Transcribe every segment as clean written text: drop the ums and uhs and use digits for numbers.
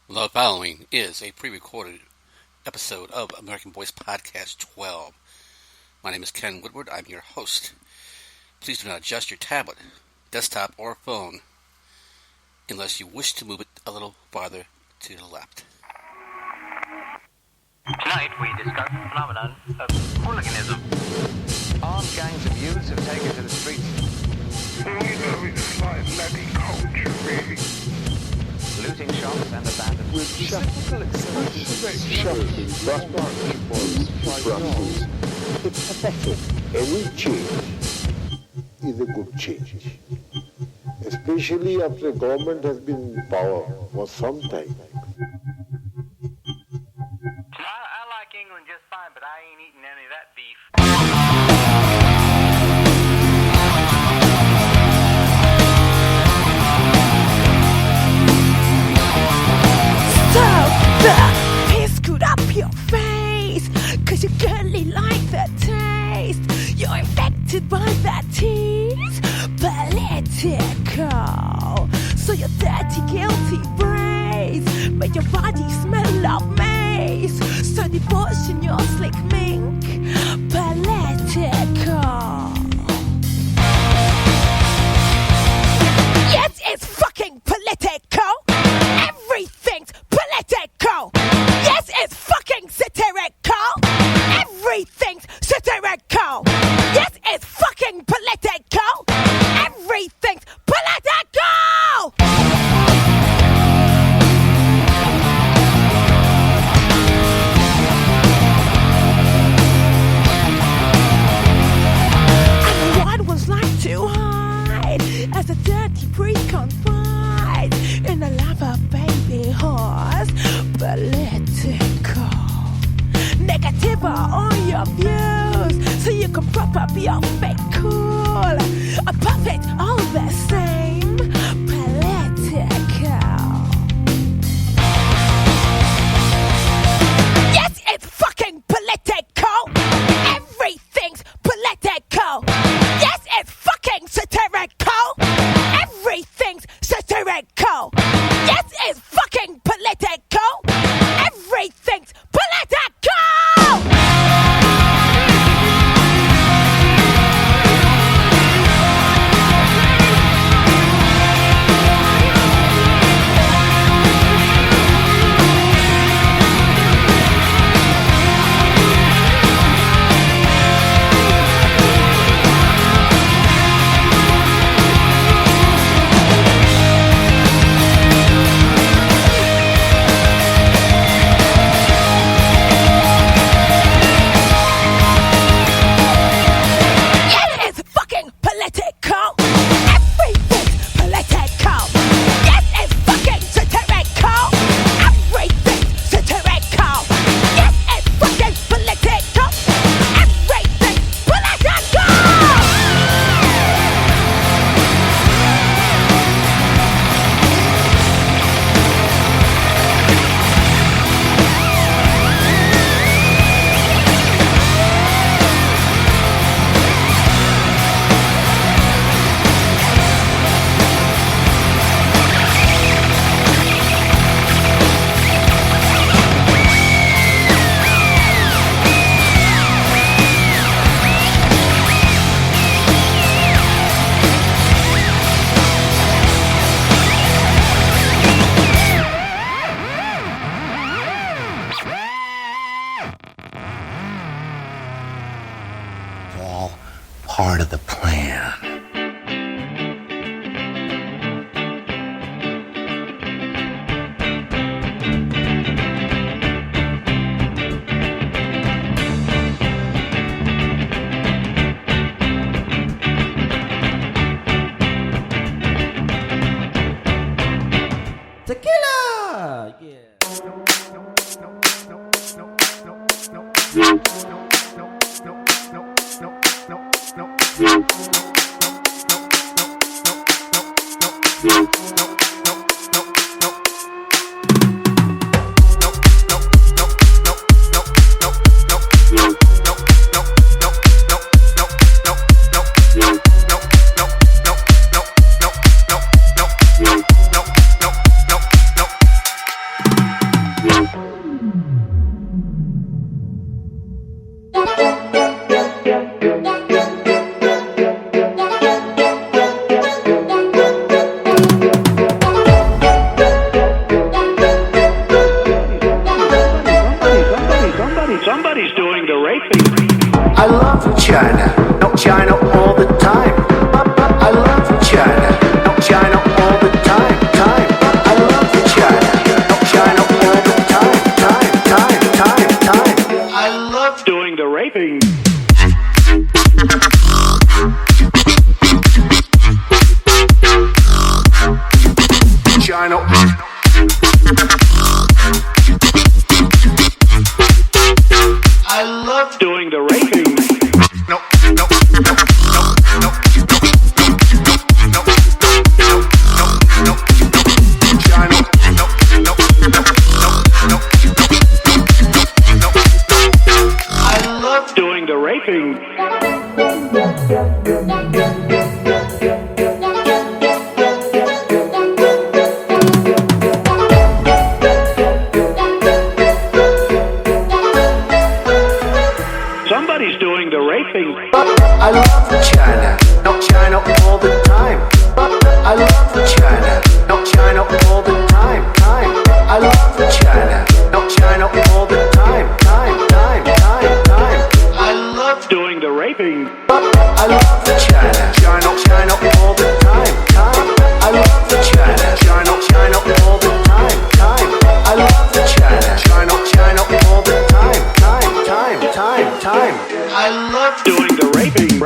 The following is a pre-recorded episode of American Voice Podcast 12. My name is Ken Woodward. I'm your host. Please do not adjust your tablet, desktop, or phone unless you wish to move it a little farther to the left. Tonight we discuss the phenomenon of hooliganism. Armed gangs of youths have taken to the streets. All you know is like bloody culture, really. Looting shops and abandoned with typical exceptions shocking transforms Brussels. It's pathetic. Any change is a good change, especially after a government has been in power for some time. I like England just fine, but I ain't eating any of that beef. Piss screwed up your face, cause you girly like that taste. You're infected by that tease, political. So your dirty, guilty brains make your body smell of mace. So devotion your slick mink, political. Yes, it's fucking political. Everything's political. Yes, it's fucking satirical. Everything's satirical. Yes, it's fucking political. Everything's political. And what was like to hide as a dirty priest confide in a lover baby horse. Political. Negative are all your views, so you can prop up your fake cool. A puppet all the same. Political. Yes, it's fucking political. Everything's political. Yes, it's fucking satirical. Everything's satirical. Yes, it's fucking political. Everything's political. All part of the plan. Tequila! Yeah. China, not China all the time. I love China, not China all the time. I love China, not China all the time. I love Doing the raping. China. I love Doing the raping. no. China. I love Doing the raping. Somebody's doing the raping. I love China, not China all the time. I love China, not China all the time. I love China, not China all the time. I love Doing the raping. I love China, China all the time. I love China, China all the time. I love China, China all the time. I love Doing the raping.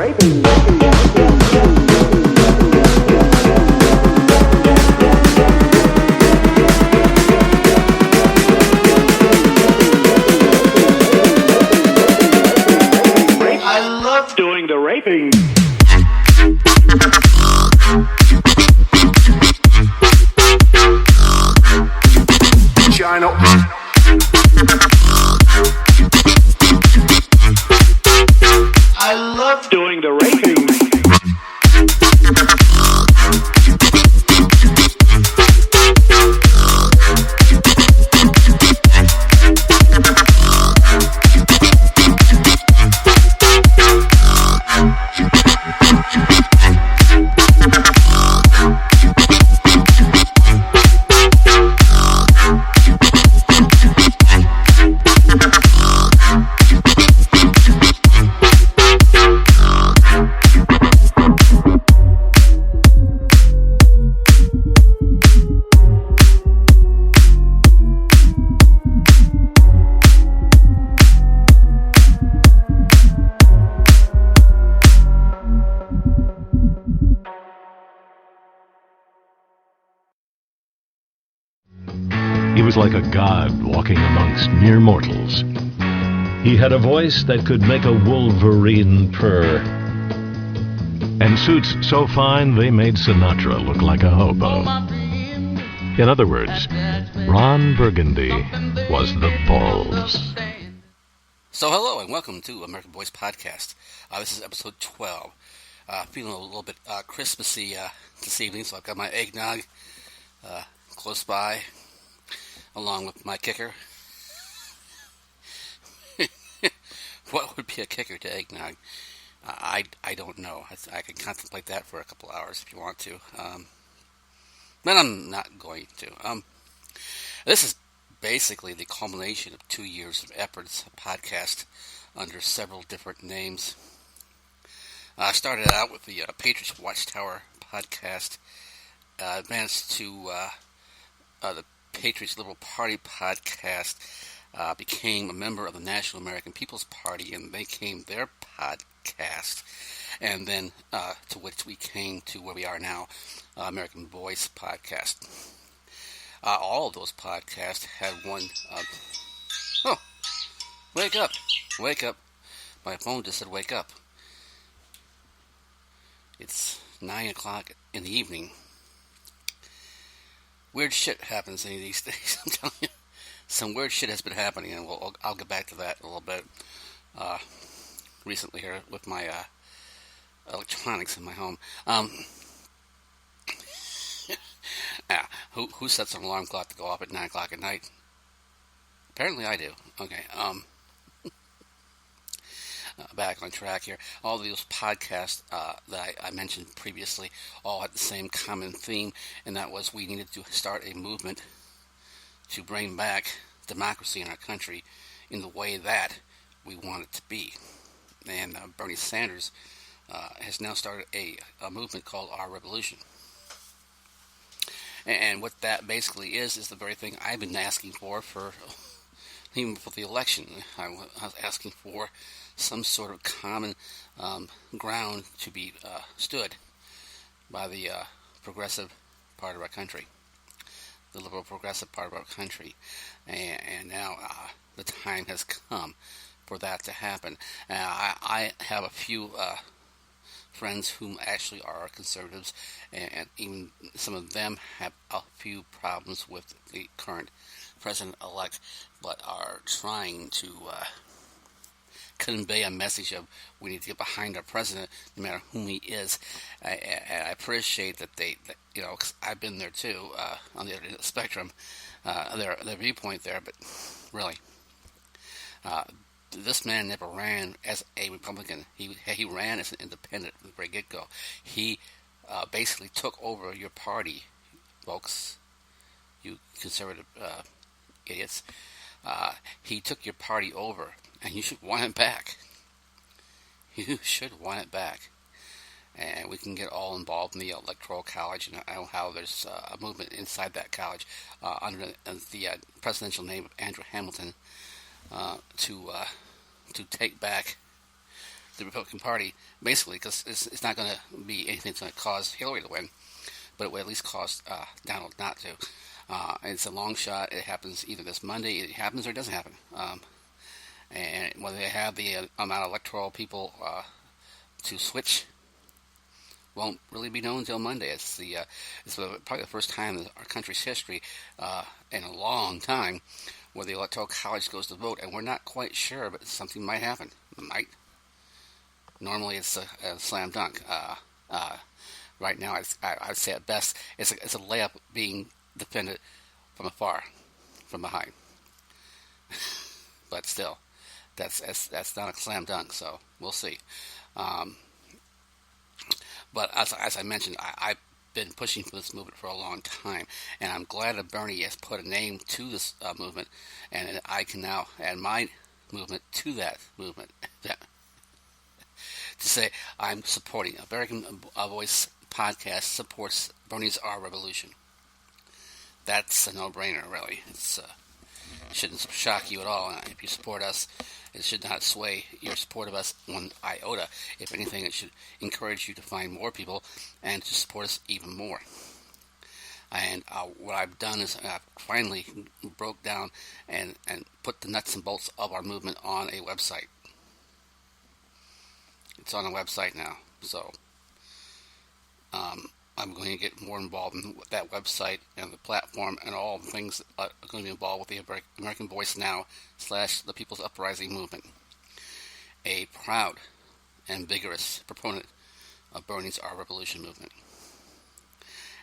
I love Doing the raping. China. I love Doing the raping. He was like a god walking amongst mere mortals. He had a voice that could make a wolverine purr, and suits so fine they made Sinatra look like a hobo. In other words, Ron Burgundy was the balls. So hello and welcome to American Boys Podcast. This is episode 12. Feeling a little bit Christmassy this evening, so I've got my eggnog close by, along with my kicker. What would be a kicker to eggnog? I don't know. I can contemplate that for a couple hours if you want to. But I'm not going to. This is basically the culmination of 2 years of efforts, a podcast under several different names. I started out with the Patriots Watchtower podcast, advanced to the Patriots Liberal Party podcast, became a member of the National American People's Party, and they came their podcast, and then to which we came to where we are now, American Voice podcast. All of those podcasts had one... wake up! Wake up! My phone just said wake up. It's 9 o'clock in the evening. Weird shit happens any of these days, I'm telling you. Some weird shit has been happening, and I'll get back to that in a little bit. Recently here with my electronics in my home. Yeah, who sets an alarm clock to go off at 9 o'clock at night? Apparently I do. Okay, back on track here. All of those podcasts that I mentioned previously all had the same common theme, and that was we needed to start a movement to bring back democracy in our country in the way that we want it to be. and Bernie Sanders has now started a movement called Our Revolution. And what that basically is the very thing I've been asking for even for the election. I was asking for some sort of common ground to be stood by the progressive part of our country, the liberal progressive part of our country. And now the time has come for that to happen. I have a few friends whom actually are conservatives, and even some of them have a few problems with the current president-elect, but are trying to convey a message of we need to get behind our president, no matter whom he is. I appreciate that cause I've been there too, on the other end of the spectrum, their viewpoint there, but really, this man never ran as a Republican. He ran as an independent from the very get-go. He basically took over your party, folks, you conservative idiots. He took your party over, and you should want it back. You should want it back. And we can get all involved in the Electoral College, and I know how there's a movement inside that college under the presidential name of Andrew Hamilton, to take back the Republican Party, basically, because it's not going to be anything that's going to cause Hillary to win, but it will at least cause Donald not to. It's a long shot. It happens either this Monday, it happens, or it doesn't happen. And whether they have the amount of electoral people to switch won't really be known until Monday. It's probably the first time in our country's history in a long time where the Electoral College goes to vote, and we're not quite sure, but something might happen. It might. Normally, it's a slam dunk. Right now, I'd say at best, it's a layup being defended from afar, from behind. But still, that's not a slam dunk. So we'll see. But as I mentioned, I've been pushing for this movement for a long time, and I'm glad that Bernie has put a name to this movement, and I can now add my movement to that movement. To say I'm supporting American Voice Podcast supports Bernie's Our Revolution. That's a no-brainer, really. It shouldn't shock you at all. If you support us, it should not sway your support of us one iota. If anything, it should encourage you to find more people and to support us even more. And what I've done is I've finally broke down and put the nuts and bolts of our movement on a website. It's on a website now, so I'm going to get more involved in that website and the platform and all the things that are going to be involved with the American Voice Now / the People's Uprising Movement. A proud and vigorous proponent of Bernie's Our Revolution movement.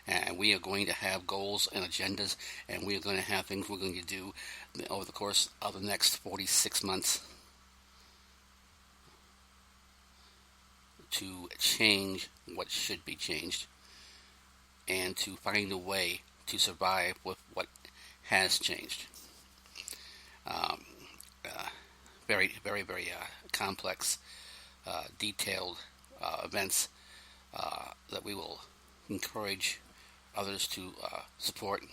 And we are going to have goals and agendas, and we are going to have things we're going to do over the course of the next 46 months to change what should be changed and to find a way to survive with what has changed. Very, very, very complex, detailed events that we will encourage others to support,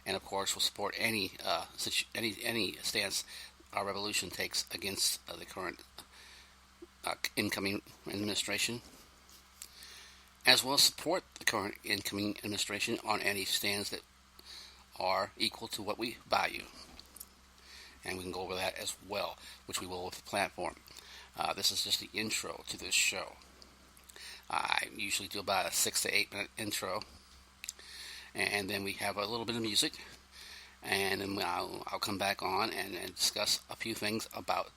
and of course will support any stance our revolution takes against the current incoming administration, as well as support the current incoming administration on any stands that are equal to what we value. And we can go over that as well, which we will with the platform. This is just the intro to this show. I usually do about a 6 to 8 minute intro, and then we have a little bit of music, and then I'll come back on and discuss a few things about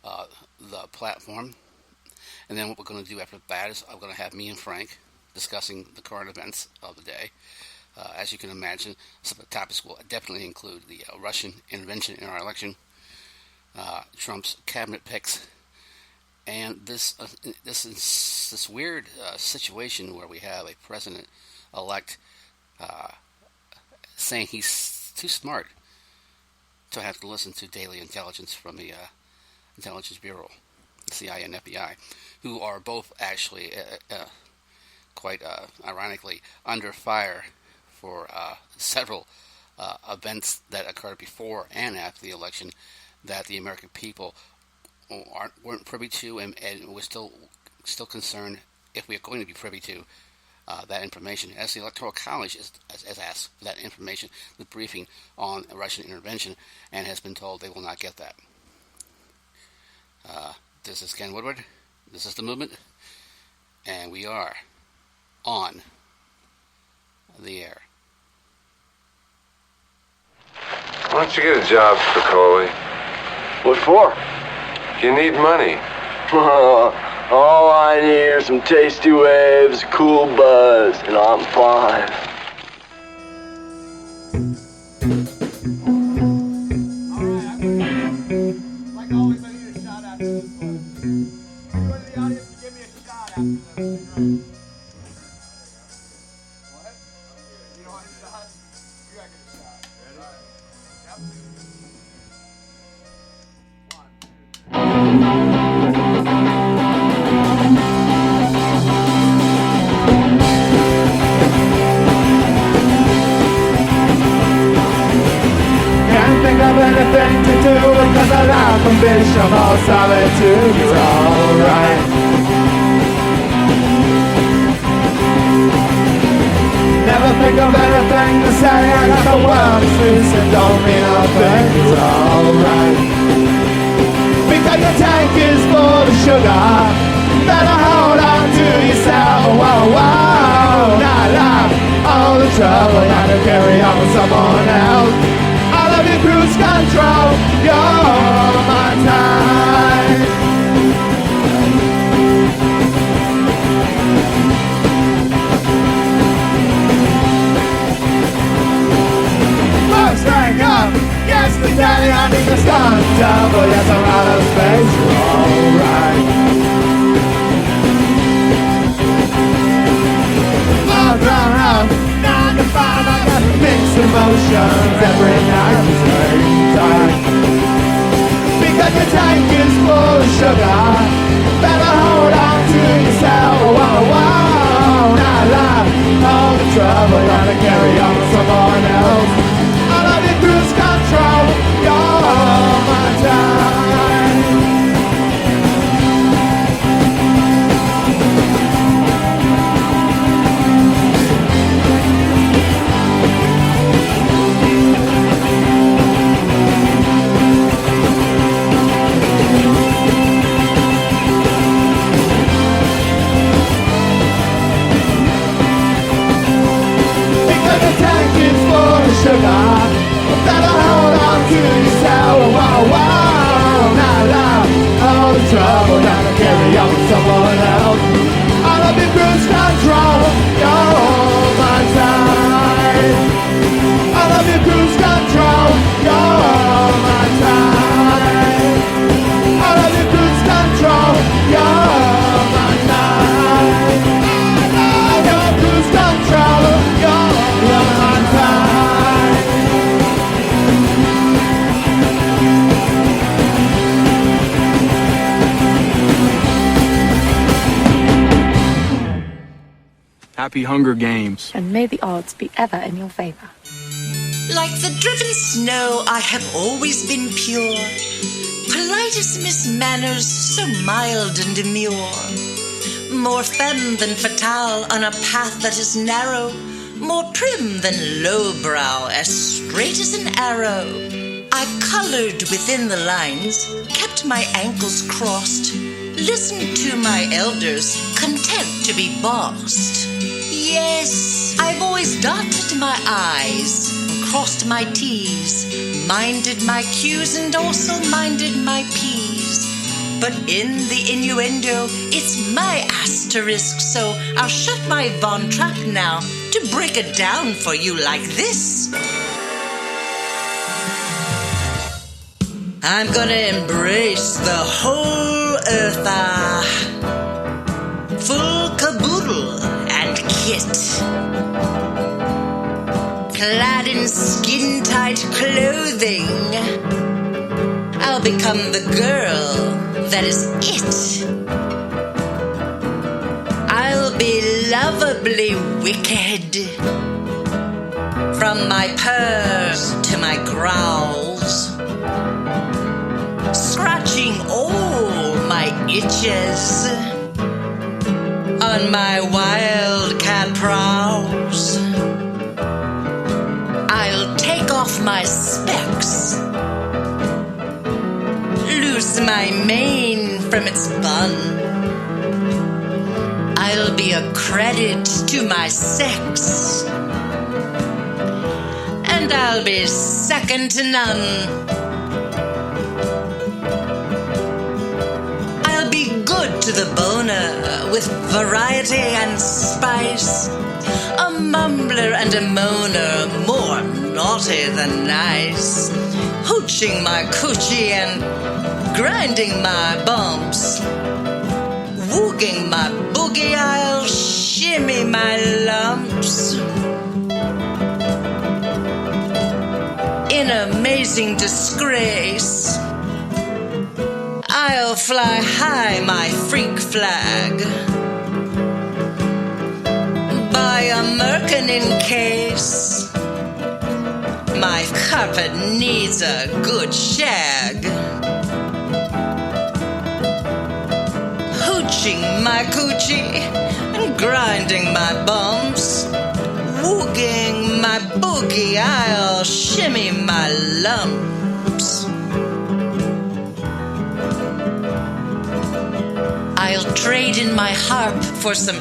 the platform. And then what we're going to do after that is I'm going to have me and Frank discussing the current events of the day. As you can imagine, some of the topics will definitely include the Russian intervention in our election, Trump's cabinet picks, and this weird situation where we have a president-elect saying he's too smart to have to listen to daily intelligence from the Intelligence Bureau. CIA and FBI, who are both actually, quite ironically, under fire for several events that occurred before and after the election that the American people weren't privy to, and were still concerned if we are going to be privy to that information. As the Electoral College has asked for that information, the briefing on Russian intervention, and has been told they will not get that. This is Ken Woodward. This is The Movement, and we are on the air. Why don't you get a job, Spicoli? What for? You need money. All I need are some tasty waves, a cool buzz, and I'm fine. Like always, I need a shout out to this one. Everybody in the audience, give me a shout out to this. What? You don't want a shot? You gotta get a shot. Ready? Yep. Can't think of anything to do because I lack ambition or solitude. It's alright. Never think of anything to say. I got the world is loose and don't mean a thing. It's alright. Because your tank is full of sugar, better hold on to yourself. Whoa, whoa, not like all the trouble you had to carry on with someone else. I love your cruise control, you're my time. First thing up, yesterday I think it's gone double. Yes, I'm out of space, you're alright. All grown up, 9 to 5, I got mixed emotions every night. The same time. Because your tank is full of sugar, better hold on to yourself. Whoa, whoa, not like all the trouble you had to carry on with someone else. I love your cruise control, you're my time. Because the tank is full of sugar, better hold on to yourself. Whoa, whoa, not like all the trouble you had to carry on with someone else. I love your cruise control, you're my time. I love your cruise control, you're my time. I love your cruise control, you're my time. I love your cruise control, you're my time. Happy Hunger Games. And may the odds be ever in your favor. Like the driven snow, I have always been pure. Polite as Miss Manners, so mild and demure. More femme than fatale on a path that is narrow. More prim than lowbrow, as straight as an arrow. I colored within the lines, kept my ankles crossed. Listened to my elders, content to be bossed. Yes, I've always dotted my I's, crossed my T's, minded my Q's and also minded my P's. But in the innuendo, it's my asterisk, so I'll shut my Von Trapp now to break it down for you like this. I'm gonna embrace the whole earth, full caboodle and kit, clad in skin-tight clothing. I'll become the girl that is it. I'll be lovably wicked. From my purrs to my growls, scratching all my itches on my wildcat prowls. I'll take off my specs, loose my mane from its bun. I'll be a credit to my sex, and I'll be second to none. I'll be good to the boner with variety and spice, a mumbler and a moaner, more naughty than nice, hooching my coochie and grinding my bumps, wooging my boogie, I'll shimmy my lumps. In amazing disgrace, I'll fly high my freak flag, buy a merkin in case my carpet needs a good shag, hooching my coochie and grinding my bumps, wooging my boogie, I'll shimmy my lumps. I'll trade in my harp for some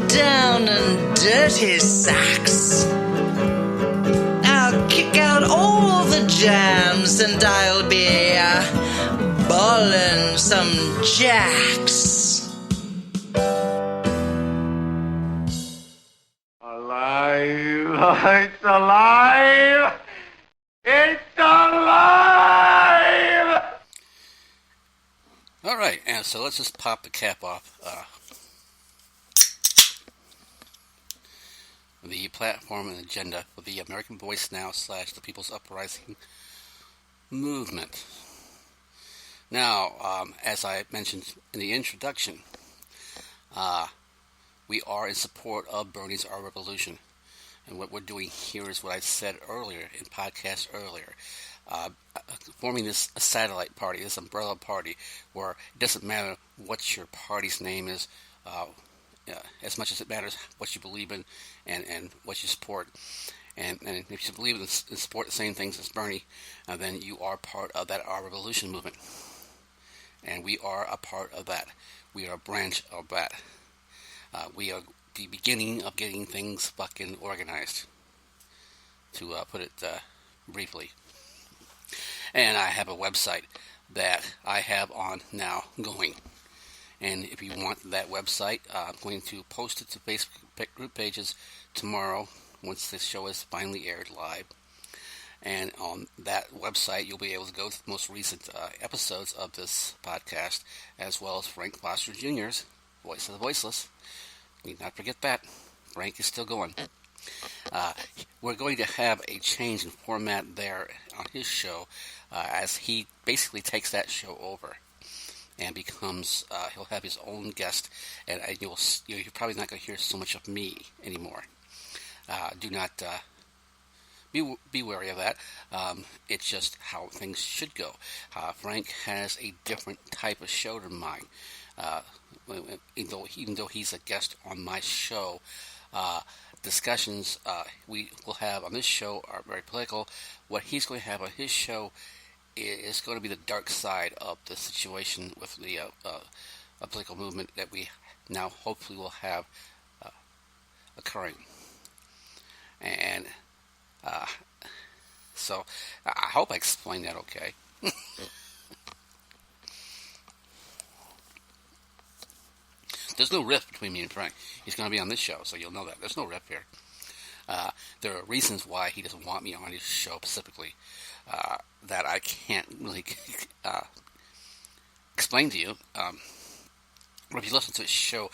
down and dirty sax. I'll kick out all the jams and I'll be ballin' some jacks. Alive! It's alive! It's alive! All right, and so let's just pop the cap off the platform and agenda for the American Voice Now / the People's Uprising movement. Now, as I mentioned in the introduction, we are in support of Bernie's Our Revolution. And what we're doing here is what I said earlier in podcasts earlier. Forming this satellite party, this umbrella party, where it doesn't matter what your party's name is, as much as it matters what you believe in and what you support. And if you believe and support the same things as Bernie, then you are part of that Our Revolution movement. And we are a part of that. We are a branch of that. We are the beginning of getting things fucking organized, to put it briefly. And I have a website that I have on now going. And if you want that website, I'm going to post it to Facebook group pages tomorrow once this show is finally aired live. And on that website, you'll be able to go to the most recent episodes of this podcast, as well as Frank Foster Jr.'s Voice of the Voiceless. Need not forget that. Frank is still going. We're going to have a change in format there on his show, as he basically takes that show over and becomes, he'll have his own guest, and you're probably not going to hear so much of me anymore. Do not be wary of that. It's just how things should go. Frank has a different type of show than mine. Even though he's a guest on my show, discussions we will have on this show are very political. What he's going to have on his show is going to be the dark side of the situation with the political movement that we now hopefully will have occurring. And so I hope I explained that okay. There's no rift between me and Frank. He's going to be on this show, so you'll know that. There's no rift here. There are reasons why he doesn't want me on his show specifically that I can't really explain to you. But if you listen to his show,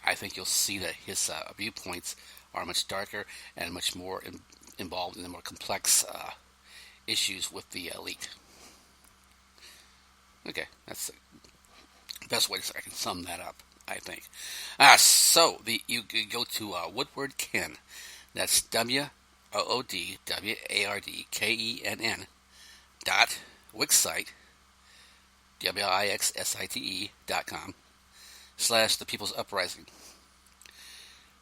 I think you'll see that his viewpoints are much darker and much more involved in the more complex issues with the elite. Okay, that's the best way I can sum that up, I think. So you go to Woodward Ken. That's WOODWARDKENN dot wixsite WIXSITE.com / The People's Uprising.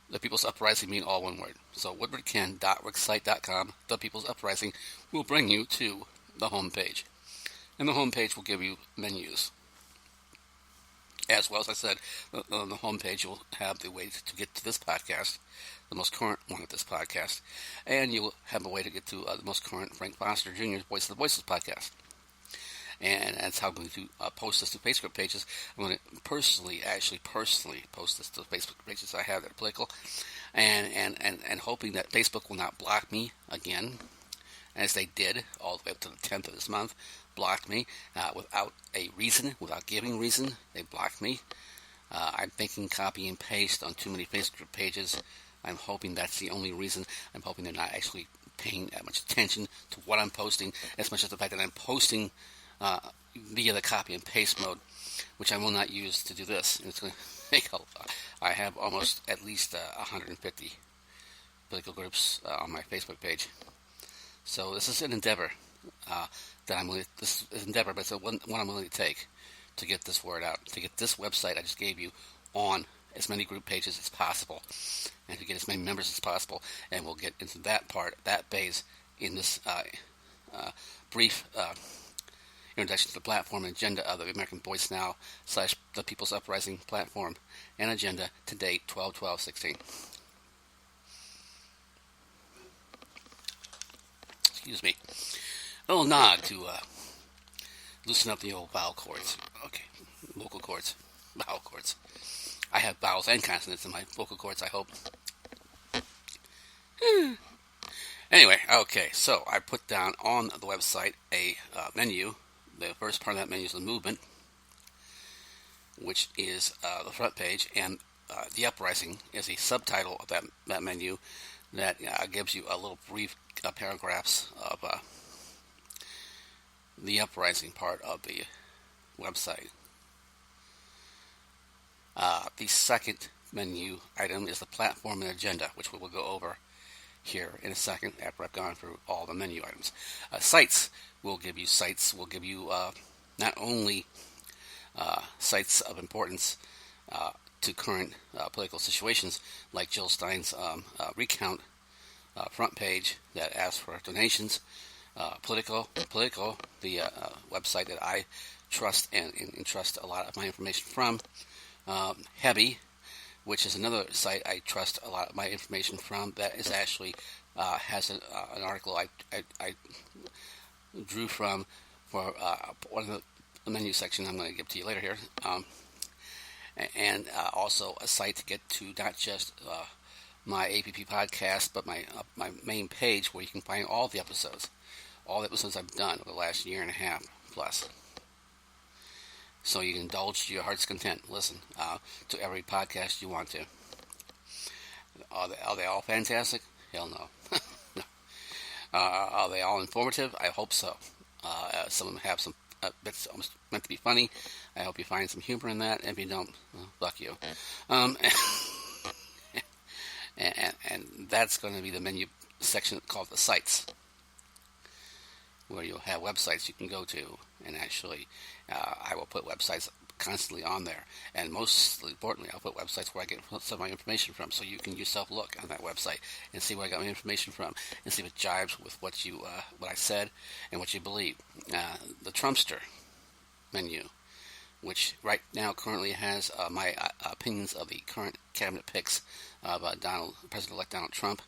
The People's Uprising mean all one word. So woodwardken.wixsite.com, The People's Uprising, will bring you to the home page. And the home page will give you menus. As well as I said, on the home page you'll have the way to get to this podcast, the most current one of this podcast, and you'll have a way to get to the most current Frank Foster Jr.'s Voice of the Voices podcast. And that's how I'm going to post this to Facebook pages. I'm going to personally post this to Facebook pages I have that are political, and hoping that Facebook will not block me again, as they did all the way up to the 10th of this month. Blocked me without a reason, without giving reason. They blocked me. I'm making copy and paste on too many Facebook pages. I'm hoping that's the only reason. I'm hoping they're not actually paying that much attention to what I'm posting, as much as the fact that I'm posting via the copy and paste mode, which I will not use to do this. And it's going to make I have almost at least 150 political groups on my Facebook page. So this is an endeavor but it's one I'm willing to take to get this word out, to get this website I just gave you on as many group pages as possible, and to get as many members as possible. And we'll get into that phase in this brief introduction to the platform and agenda of the American Voice Now / the People's Uprising platform and agenda to date 12/12/16. Excuse me. A little nod to loosen up the old vowel cords. Okay, vocal cords, vowel cords. I have vowels and consonants in my vocal cords, I hope. Anyway, okay, so I put down on the website a menu. The first part of that menu is the movement, which is the front page, and the uprising is a subtitle of that menu that gives you a little brief paragraphs of the uprising part of the website. The second menu item is the platform and agenda, which we will go over here in a second after I've gone through all the menu items. Sites will give you not only sites of importance to current political situations, like Jill Stein's recount front page that asks for donations. Politico, the website that I trust and entrust a lot of my information from. Hebby, which is another site I trust a lot of my information from, that is actually has an article I drew from for one of the menu section I'm going to give to you later here. And also a site to get to not just my APP podcast, but my main page where you can find all the episodes I've done over the last year and a half plus. So you can indulge to your heart's content. Listen to every podcast you want to. Are they all fantastic? Hell no. No. Are they all informative? I hope so. Some of them have some bits almost meant to be funny. I hope you find some humor in that. If you don't, well, fuck you. And that's going to be the menu section called the sites, where you'll have websites you can go to, and actually I will put websites constantly on there, and most importantly I'll put websites where I get some of my information from, so you can yourself look on that website and see where I got my information from, and see if it jives with what I said and what you believe. The Trumpster menu, which right now currently has my opinions of the current cabinet picks of President-elect Donald Trump.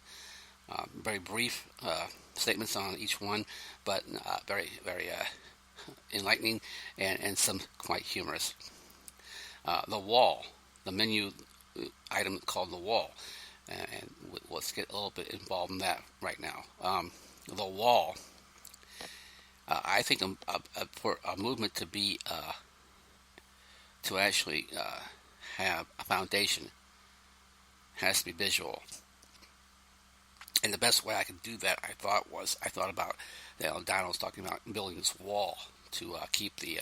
Very brief statements on each one, but very, very enlightening and some quite humorous. The wall, the menu item called the wall, and let's get a little bit involved in that right now. The wall, I think for a movement to be to actually have a foundation has to be visual. And the best way I could do that, I thought about Donald's talking about building this wall to keep the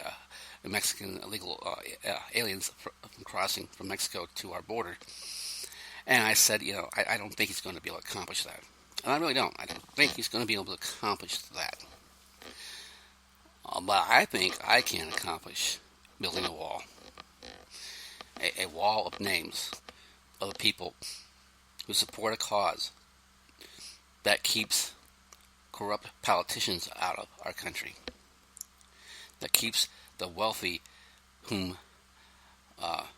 Mexican illegal aliens from crossing from Mexico to our border. And I said, I don't think he's going to be able to accomplish that. And I really don't. I don't think he's going to be able to accomplish that. But I think I can accomplish building a wall. A wall of names of the people who support a cause that keeps corrupt politicians out of our country, that keeps the wealthy whom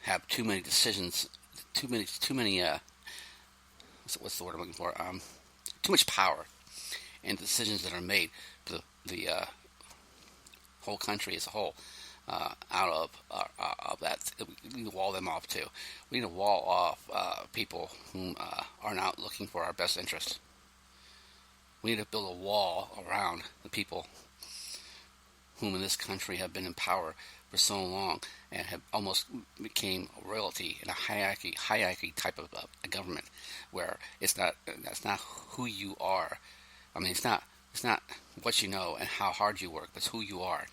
have too many decisions, too many what's the word I'm looking for? Too much power in decisions that are made for the whole country as a whole. Out of that, we need to wall them off too. We need to wall off people who are not looking for our best interest. We need to build a wall around the people whom in this country have been in power for so long and have almost became royalty in a hierarchy type of a government, where that's not who you are. I mean, it's not what you know and how hard you work, but it's who you are.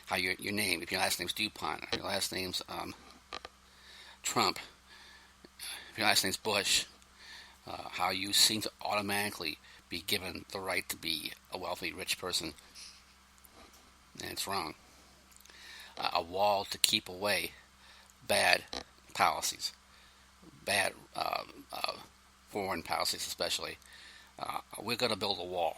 How your name, if your last name's DuPont, or your last name's Trump, if your last name's Bush, how you seem to automatically be given the right to be a wealthy, rich person. And it's wrong. A wall to keep away bad policies, bad foreign policies especially. We're going to build a wall.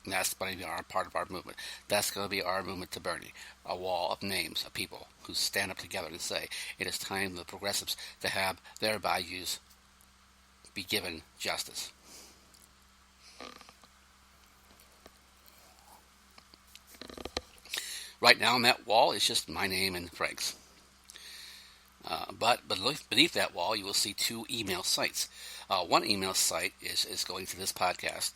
And that's going to be part of our movement. That's going to be our movement to Bernie. A wall of names of people who stand up together and say, it is time for the progressives to have their values be given justice. Right now on that wall is just my name and Frank's. But beneath that wall, you will see two email sites. One email site is going to this podcast.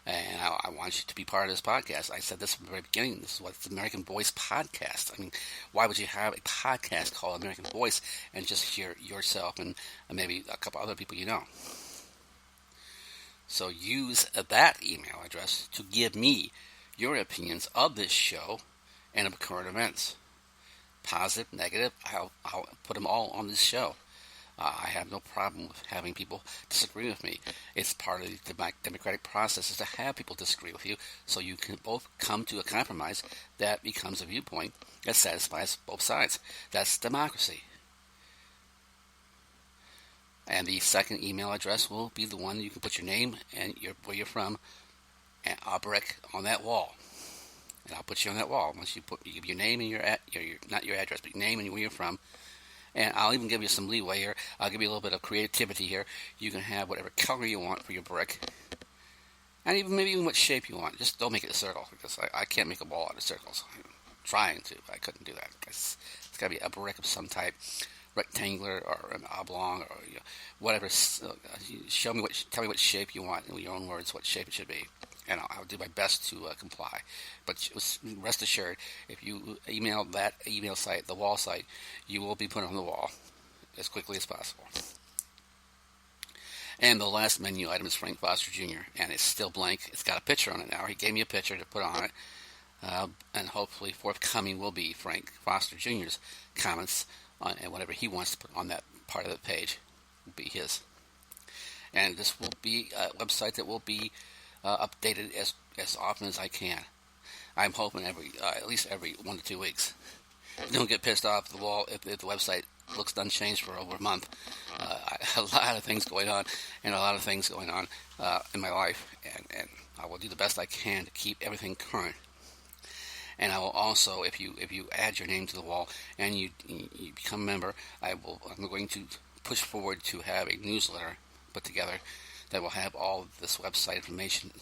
And I want you to be part of this podcast. I said this from the very beginning. This is what the American Voice podcast. I mean, why would you have a podcast called American Voice and just hear yourself and maybe a couple other people you know? So use that email address to give me your opinions of this show and of current events. Positive, negative, I'll put them all on this show. I have no problem with having people disagree with me. It's part of the democratic process is to have people disagree with you so you can both come to a compromise that becomes a viewpoint that satisfies both sides. That's democracy. And the second email address will be the one you can put your name and where you're from, and I'll brick on that wall. And I'll put you on that wall. Once you give your name and your not your address, but your name and where you're from. And I'll even give you some leeway here. I'll give you a little bit of creativity here. You can have whatever color you want for your brick. And even what shape you want. Just don't make it a circle, because I can't make a wall out of circles. I'm trying to, but I couldn't do that. It's got to be a brick of some type, rectangular or an oblong or whatever. Tell me what shape you want in your own words, what shape it should be. And I'll do my best to comply. But rest assured, if you email that email site, the wall site, you will be put on the wall as quickly as possible. And the last menu item is Frank Foster Jr., and it's still blank. It's got a picture on it now. He gave me a picture to put on it. And hopefully forthcoming will be Frank Foster Jr.'s comments on, and whatever he wants to put on that part of the page will be his. And this will be a website that will be updated as often as I can. I'm hoping at least every 1 to 2 weeks. Don't get pissed off at the wall if the website looks unchanged for over a month. A lot of things going on, and a lot of things going on in my life, and I will do the best I can to keep everything current. And I will also, if you add your name to the wall and you become a member, I'm going to push forward to have a newsletter put together that will have all of this website information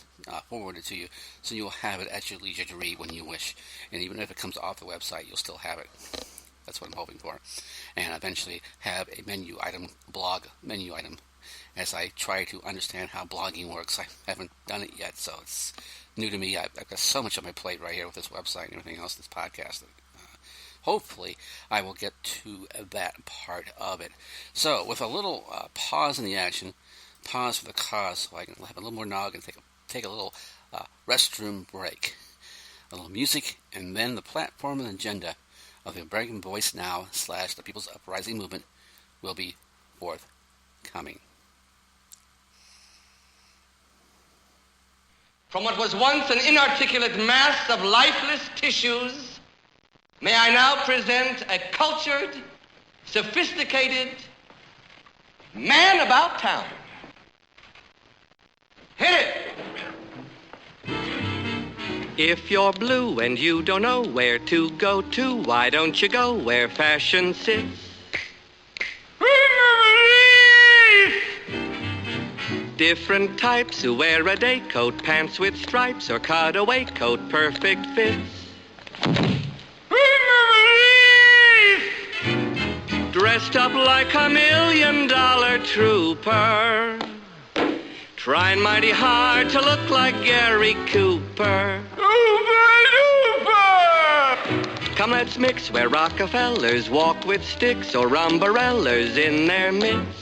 forwarded to you, so you'll have it at your leisure to read when you wish. And even if it comes off the website, you'll still have it. That's what I'm hoping for. And eventually have a blog menu item, as I try to understand how blogging works. I haven't done it yet, so it's new to me. I've got so much on my plate right here with this website and everything else, this podcast. Hopefully, I will get to that part of it. So, with a little pause in the action, pause for the cause, so I can have a little more nog and take a little restroom break. a little music, and then the platform and agenda of the American Voice Now / the People's Uprising Movement will be forthcoming. From what was once an inarticulate mass of lifeless tissues, may I now present a cultured, sophisticated man about town. Hit it! If you're blue and you don't know where to go to, why don't you go where fashion sits? Different types who wear a day coat, pants with stripes, or cutaway coat, perfect fits. Dressed up like $1 million trooper, trying mighty hard to look like Gary Cooper. Come, let's mix where Rockefellers walk with sticks or umbrellas in their midst.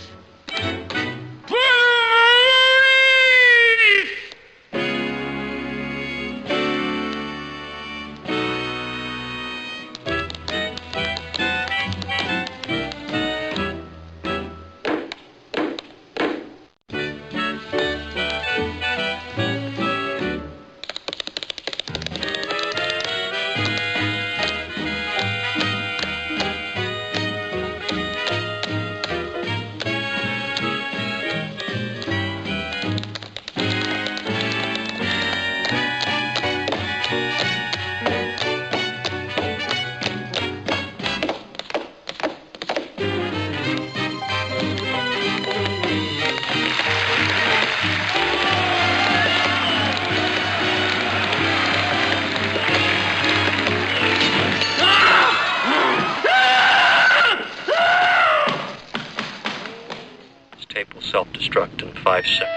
Self-destruct in 5 seconds.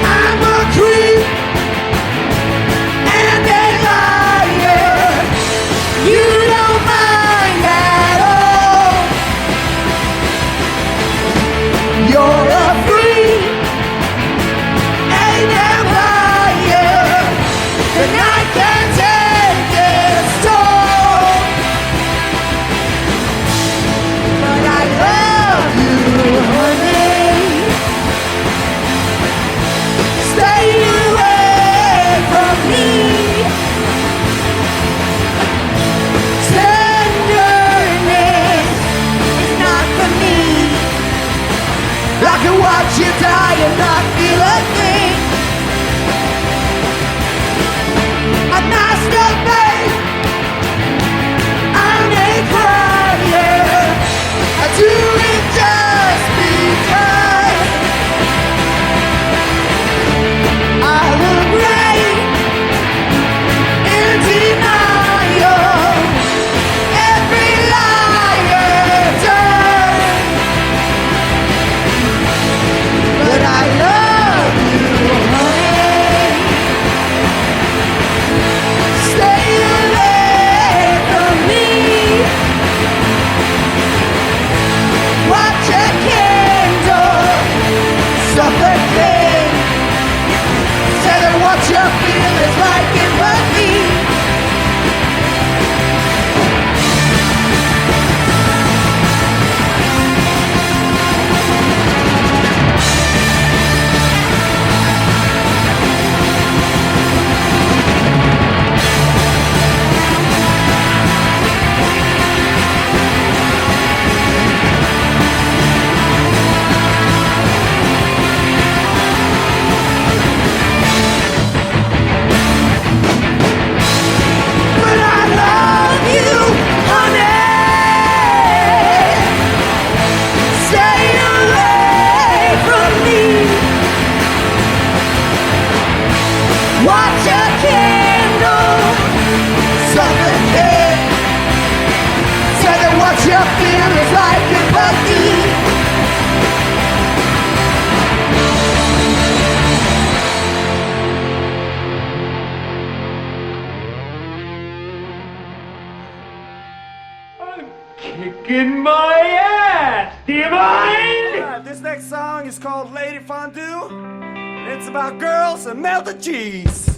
I'm a creep and a liar. You don't mind at all. You're a freak and a liar. The night can take its toll, but I love you, honey. Stay away from me. Tenderness is not for me. I can watch you die and not feel a thing. I'm masturbate. I'm a crier. I do it just because I look great in denial. Every liar does, but I love you, honey. Stay away from me. Watch a candle suffocate. Tell her what you feel is like it was me. Kicking my ass! Do you mind? This next song is called Lady Fondue. And it's about girls and melted cheese.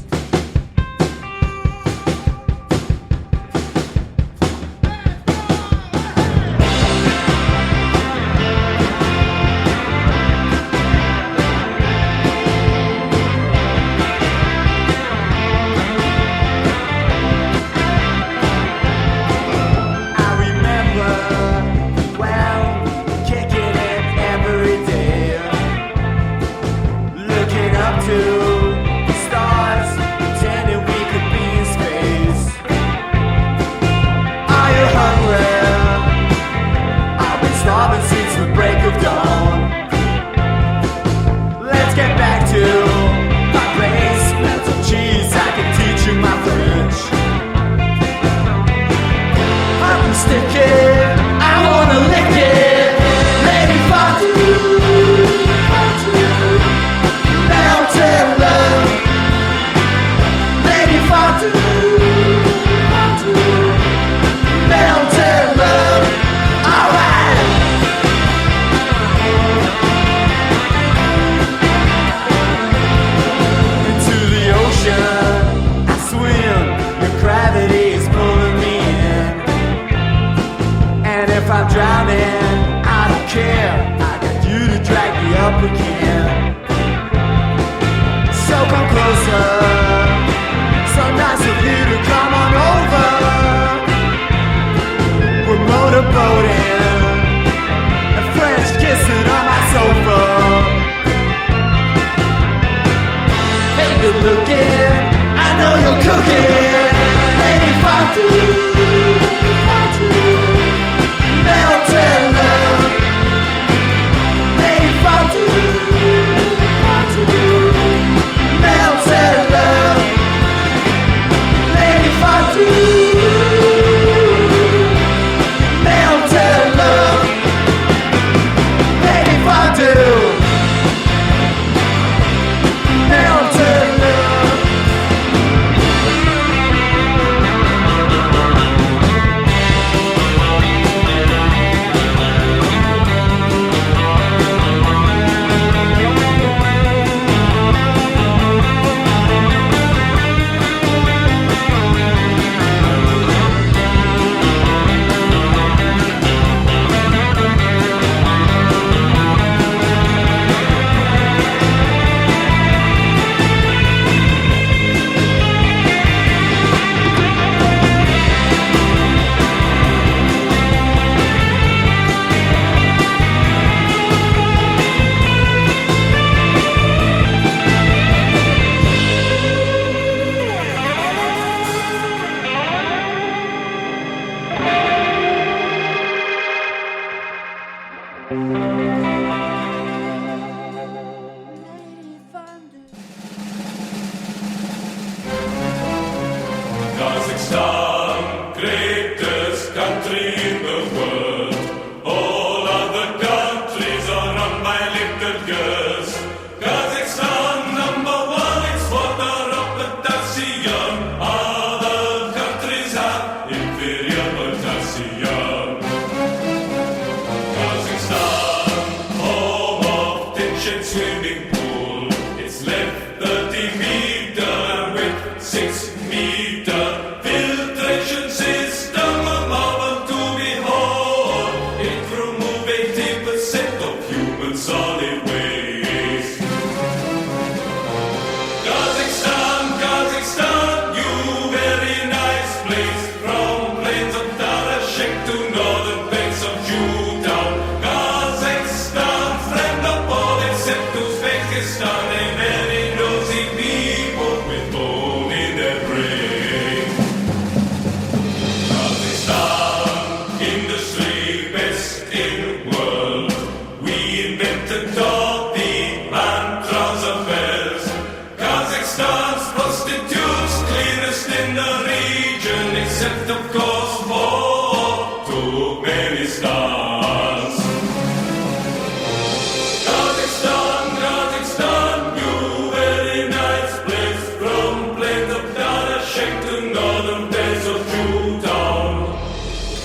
Northern days of Jewtown.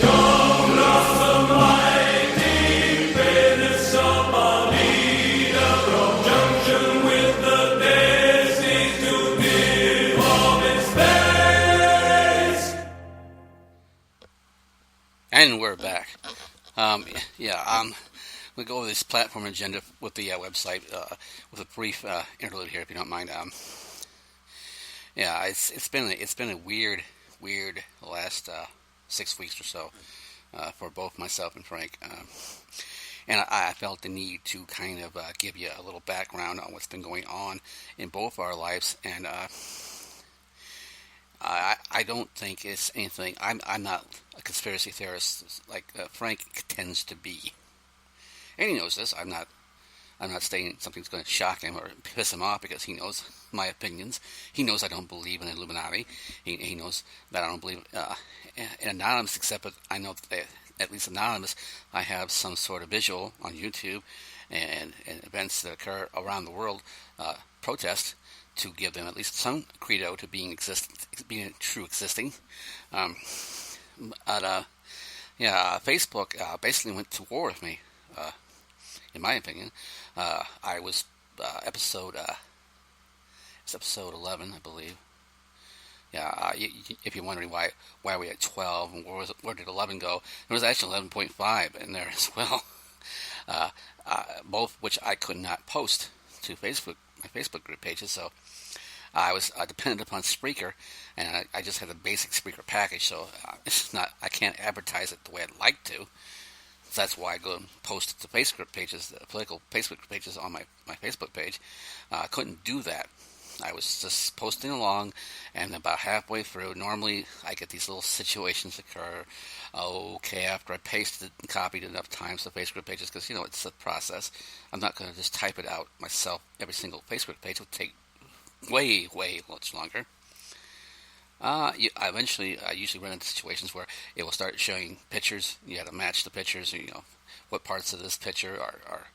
Come, Rasta And we're back. We'll go over this platform agenda with the website with a brief interlude here, if you don't mind. It's been a weird last 6 weeks or so for both myself and Frank, and I felt the need to kind of give you a little background on what's been going on in both our lives, and I don't think it's anything. I'm not a conspiracy theorist like Frank tends to be, and he knows this. I'm not saying something's going to shock him or piss him off because he knows my opinions. He knows I don't believe in Illuminati. He knows that I don't believe in Anonymous, except that I know that at least Anonymous, I have some sort of visual on YouTube and events that occur around the world, protest, to give them at least some credo to being true existing. Facebook basically went to war with me, in my opinion. I was episode 11, I believe. If you're wondering why we had 12 and where did 11 go, there was actually 11.5 in there as well. Both which I could not post to Facebook, my Facebook group pages, so I was dependent upon Spreaker, and I just had the basic Spreaker package, so I can't advertise it the way I'd like to. So that's why I go and post it to Facebook pages, the political Facebook pages on my Facebook page. I couldn't do that. I was just posting along, and about halfway through, normally I get these little situations occur. Okay, after I pasted and copied it enough times to Facebook pages, because, it's a process. I'm not going to just type it out myself. Every single Facebook page would take way much longer. I usually run into situations where it will start showing pictures. You have to match the pictures, what parts of this picture are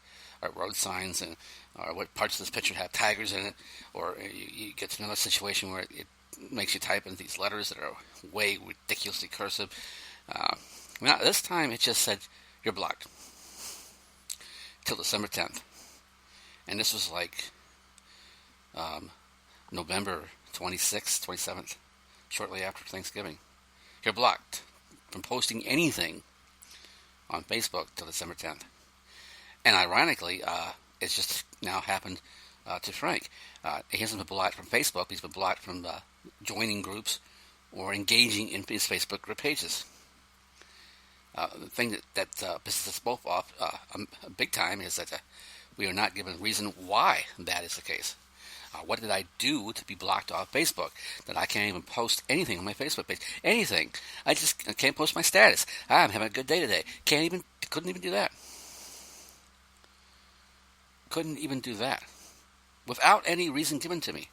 road signs, and or what parts of this picture have tigers in it, or you get to another situation where it makes you type in these letters that are way ridiculously cursive. This time it just said, you're blocked. Till December 10th. And this was like November 26th, 27th, shortly after Thanksgiving. You're blocked from posting anything on Facebook till December 10th. And ironically, it's just now happened to Frank. He hasn't been blocked from Facebook. He's been blocked from joining groups or engaging in his Facebook group pages. The thing that pisses us both off big time is that we are not given a reason why that is the case. What did I do to be blocked off Facebook? That I can't even post anything on my Facebook page. Anything. I can't post my status. I'm having a good day today. Couldn't even do that. Couldn't even do that. Without any reason given to me.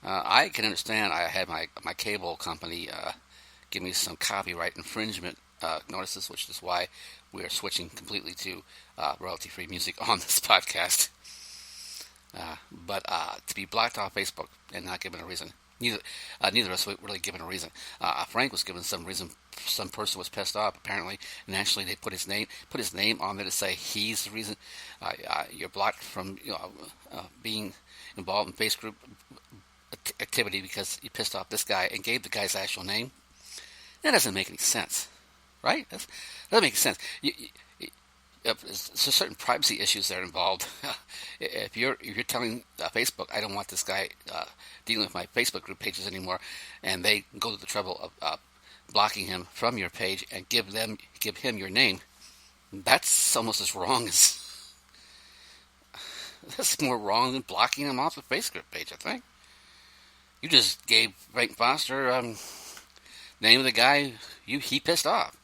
I can understand I had my cable company give me some copyright infringement notices, which is why we are switching completely to royalty-free music on this podcast. But to be blocked off Facebook and not given a reason, neither of us were really given a reason. Frank was given some reason. Some person was pissed off apparently, and actually they put his name on there to say he's the reason you're blocked from being involved in Facebook activity because you pissed off this guy and gave the guy's actual name. That doesn't make any sense, right? That doesn't make sense. There's certain privacy issues that are involved. If you're telling Facebook, I don't want this guy dealing with my Facebook group pages anymore, and they go to the trouble of blocking him from your page and give him your name, that's almost as wrong as that's more wrong than blocking him off the Facebook page. I think you just gave Frank Foster name of the guy he pissed off.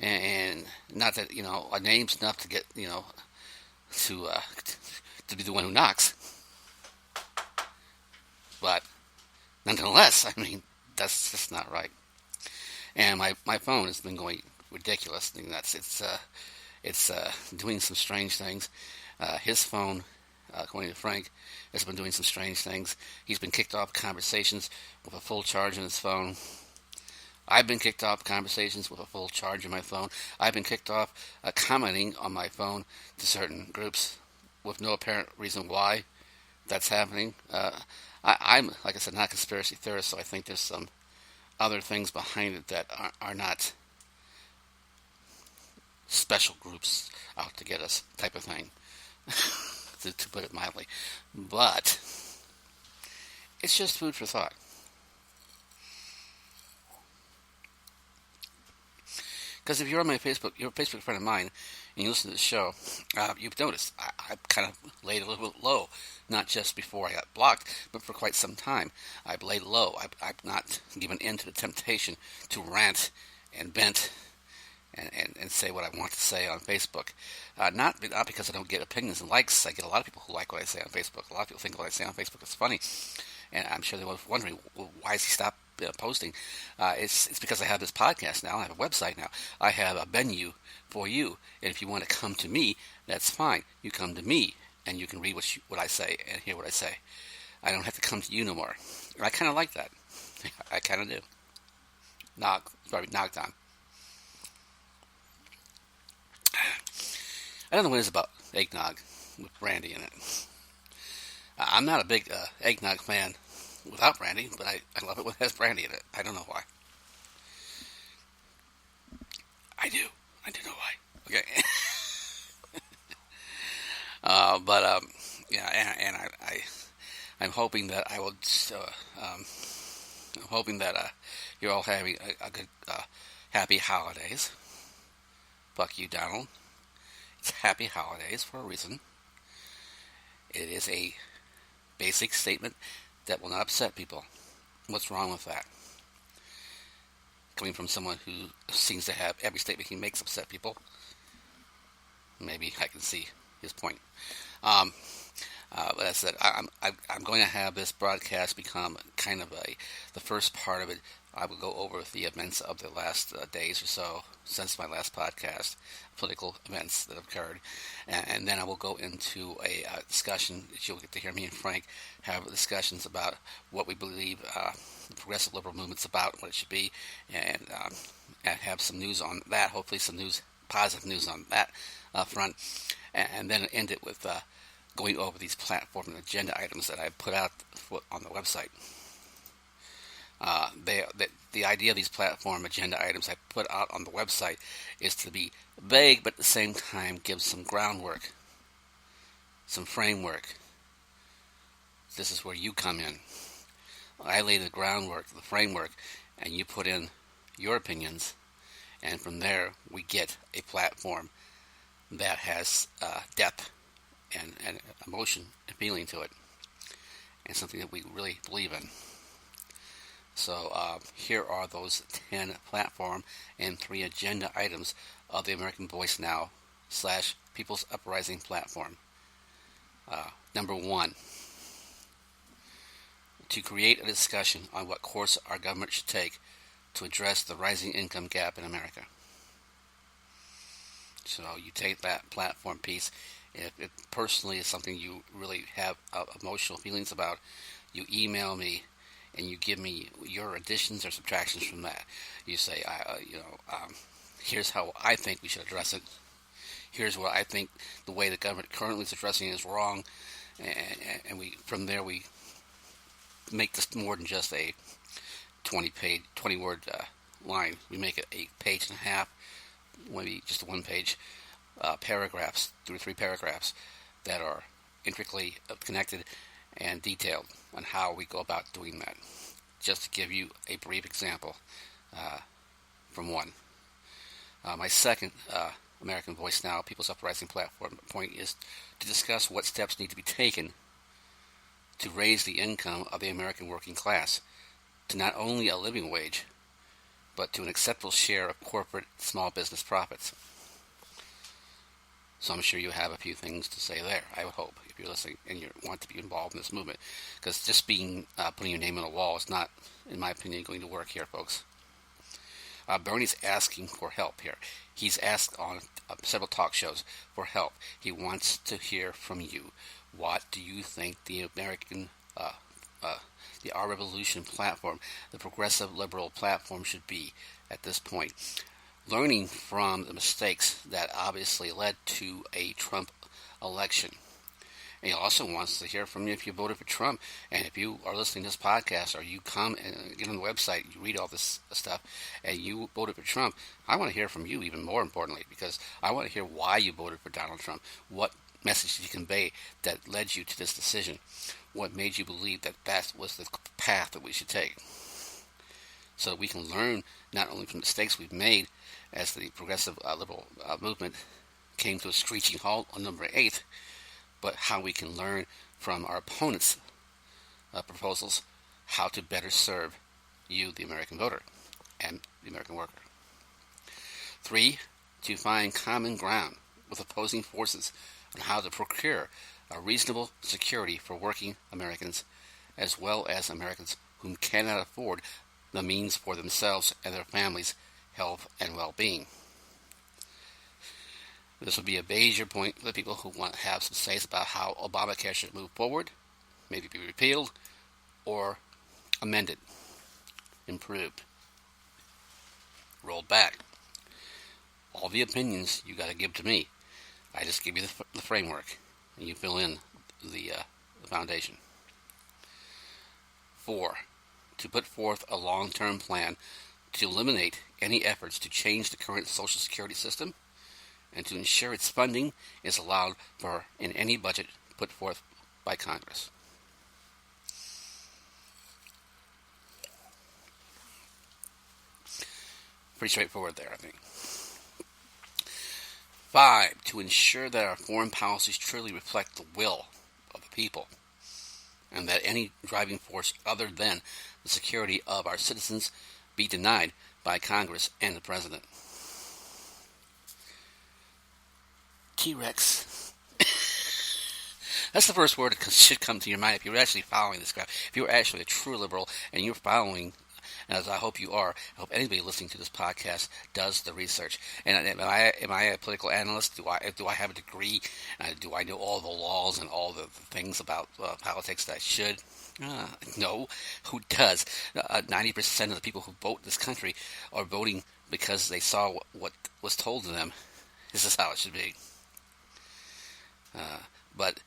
And not that, a name's enough to get, to be the one who knocks. But, nonetheless, that's just not right. And my phone has been going ridiculous. It's doing some strange things. His phone, according to Frank, has been doing some strange things. He's been kicked off conversations with a full charge on his phone. I've been kicked off conversations with a full charge on my phone. I've been kicked off commenting on my phone to certain groups with no apparent reason why that's happening. I'm, like I said, not a conspiracy theorist, so I think there's some other things behind it that are not special groups out to get us type of thing, to put it mildly. But it's just food for thought. Because if you're on my Facebook, you're a Facebook friend of mine, and you listen to the show, you've noticed I kind of laid a little bit low, not just before I got blocked, but for quite some time. I've laid low. I've not given in to the temptation to rant and vent and say what I want to say on Facebook. Not because I don't get opinions and likes. I get a lot of people who like what I say on Facebook. A lot of people think what I say on Facebook is funny. And I'm sure they were wondering, well, why has he stopped posting? It's because I have this podcast now. I have a website now. I have a venue for you. And if you want to come to me, that's fine. You come to me, and you can read what I say and hear what I say. I don't have to come to you no more. And I kind of like that. I kind of do. Nog time. I don't know what it is about eggnog with brandy in it. I'm not a big eggnog fan without brandy, but I love it when it has brandy in it. I don't know why. I do know why. Okay. I'm hoping that I will. I'm hoping that you're all having a good, happy holidays. Fuck you, Donald. It's happy holidays for a reason. It is a basic statement that will not upset people. What's wrong with that? Coming from someone who seems to have every statement he makes upset people, maybe I can see his point. But I said, I'm going to have this broadcast become kind of the first part of it. I will go over the events of the last days or so since my last podcast, political events that have occurred, and then I will go into a discussion that you'll get to hear me and Frank have discussions about what we believe the progressive liberal movement's about, what it should be, and have some news on that. Hopefully, some news, positive news on that front, and then end it with going over these platform and agenda items that I put out on the website. The idea of these platform agenda items I put out on the website is to be vague, but at the same time give some groundwork, some framework. This is where you come in. I lay the groundwork, the framework, and you put in your opinions, and from there we get a platform that has depth and emotion and feeling to it, and something that we really believe in. So here are those 10 platform and 3 agenda items of the American Voice Now / People's Uprising platform. Number 1, to create a discussion on what course our government should take to address the rising income gap in America. So you take that platform piece. If it personally is something you really have emotional feelings about, you email me and you give me your additions or subtractions from that. You say, here's how I think we should address it. Here's what I think the way the government currently is addressing it is wrong, and from there we make this more than just a 20-word line. We make it a page and a half, maybe just a one-page paragraphs, 2 or 3 paragraphs that are intricately connected and detailed on how we go about doing that. Just to give you a brief example from one. My second American Voice Now, People's Uprising platform point is to discuss what steps need to be taken to raise the income of the American working class to not only a living wage, but to an acceptable share of corporate small business profits. So I'm sure you have a few things to say there, I would hope, if you're listening and you want to be involved in this movement. Because just putting your name on a wall is not, in my opinion, going to work here, folks. Bernie's asking for help here. He's asked on several talk shows for help. He wants to hear from you. What do you think the American, the Our Revolution platform, the progressive liberal platform should be at this point? Learning from the mistakes that obviously led to a Trump election. And he also wants to hear from you if you voted for Trump. And if you are listening to this podcast, or you come and get on the website, you read all this stuff, and you voted for Trump, I want to hear from you even more importantly, because I want to hear why you voted for Donald Trump. What message did you convey that led you to this decision? What made you believe that that was the path that we should take? So we can learn not only from mistakes we've made as the progressive liberal movement came to a screeching halt on November 8th, but how we can learn from our opponents' proposals how to better serve you, the American voter, and the American worker. 3, to find common ground with opposing forces on how to procure a reasonable security for working Americans, as well as Americans whom cannot afford the means for themselves and their families' health and well-being. This will be a major point for the people who want to have some say about how Obamacare should move forward, maybe be repealed, or amended, improved, rolled back. All the opinions you got to give to me. I just give you the framework, and you fill in the foundation. 4, to put forth a long-term plan to eliminate any efforts to change the current Social Security system, and to ensure its funding is allowed for in any budget put forth by Congress. Pretty straightforward there, I think. 5, to ensure that our foreign policies truly reflect the will of the people, and that any driving force other than the security of our citizens be denied by Congress and the President. T-Rex. That's the first word that should come to your mind if you're actually following this crap. If you're actually a true liberal and you're following, as I hope you are, I hope anybody listening to this podcast does the research. And am I a political analyst? Do I have a degree? Do I know all the laws and all the things about politics that I should? No. Who does? 90% of the people who vote in this country are voting because they saw what was told to them. This is how it should be. But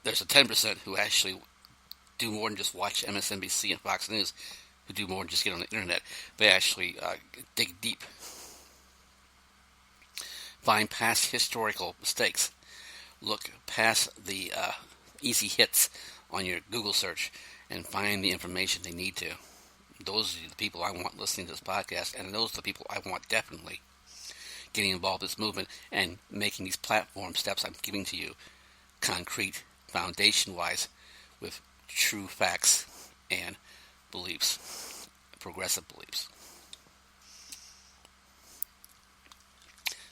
there's a 10% who actually do more than just watch MSNBC and Fox News, who do more than just get on the internet. They actually dig deep, find past historical mistakes, look past the easy hits on your Google search, and find the information they need to. Those are the people I want listening to this podcast, and those are the people I want definitely getting involved in this movement and making these platform steps I'm giving to you concrete, foundation-wise, with true facts and beliefs, progressive beliefs.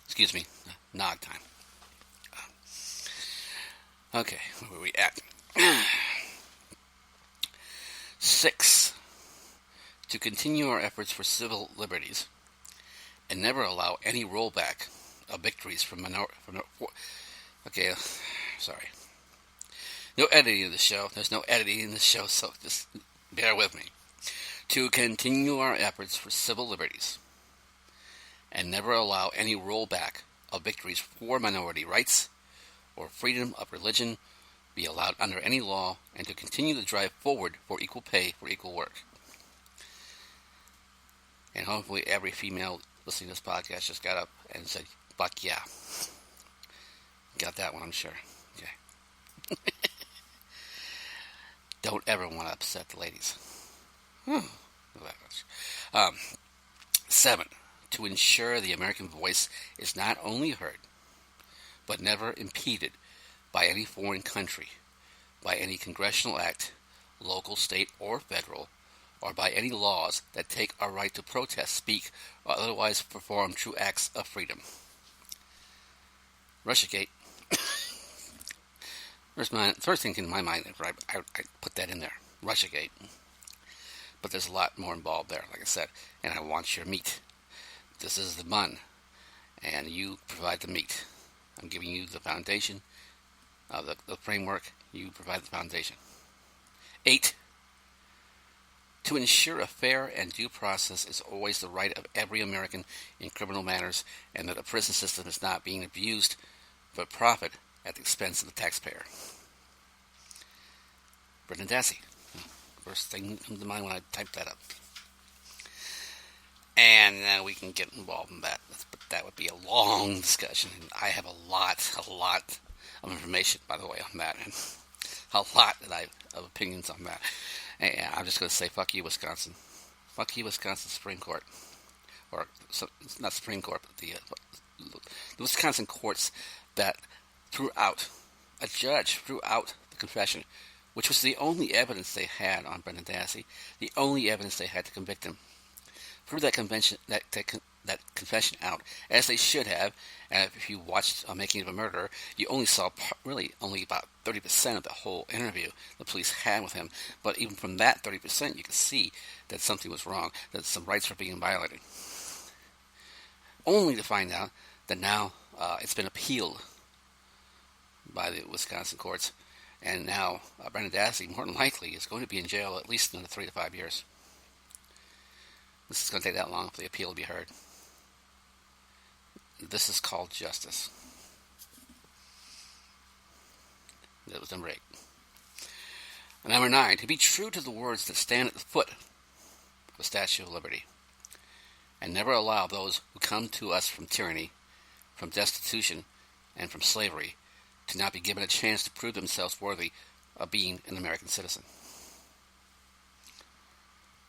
Excuse me, nog time. Okay, where are we at? 6, to continue our efforts for civil liberties and never allow any rollback of victories from okay, sorry. No editing of the show. There's no editing in the show, so just bear with me. To continue our efforts for civil liberties and never allow any rollback of victories for minority rights or freedom of religion be allowed under any law, and to continue to drive forward for equal pay for equal work. And hopefully every female listening to this podcast just got up and said, fuck yeah. Got that one, I'm sure. Okay. Don't ever want to upset the ladies. 7, to ensure the American voice is not only heard, but never impeded by any foreign country, by any congressional act, local, state, or federal, or by any laws that take our right to protest, speak, or otherwise perform true acts of freedom. Russiagate. First thing in my mind, I put that in there. Russiagate. But there's a lot more involved there, like I said. And I want your meat. This is the bun. And you provide the meat. I'm giving you the foundation, the framework. You provide the foundation. 8, to ensure a fair and due process is always the right of every American in criminal matters, and that the prison system is not being abused for profit at the expense of the taxpayer. Brendan Dassey. First thing that comes to mind when I type that up. And we can get involved in that. But that would be a long discussion. I have a lot of information, by the way, on that. And a lot of opinions on that. And I'm just going to say, fuck you, Wisconsin. Fuck you, Wisconsin Supreme Court. Or, not Supreme Court, but the Wisconsin courts that a judge threw out the confession, which was the only evidence they had on Brendan Dassey, the only evidence they had to convict him. Threw that confession out, as they should have. And if you watched Making of a Murderer, you only saw really only about 30% of the whole interview the police had with him. But even from that 30%, you could see that something was wrong, that some rights were being violated. Only to find out that now it's been appealed by the Wisconsin courts, and now Brendan Dassey, more than likely, is going to be in jail at least another 3 to 5 years. This is going to take that long for the appeal to be heard. This is called justice. That was number 8. And number 9, to be true to the words that stand at the foot of the Statue of Liberty, and never allow those who come to us from tyranny, from destitution, and from slavery to not be given a chance to prove themselves worthy of being an American citizen.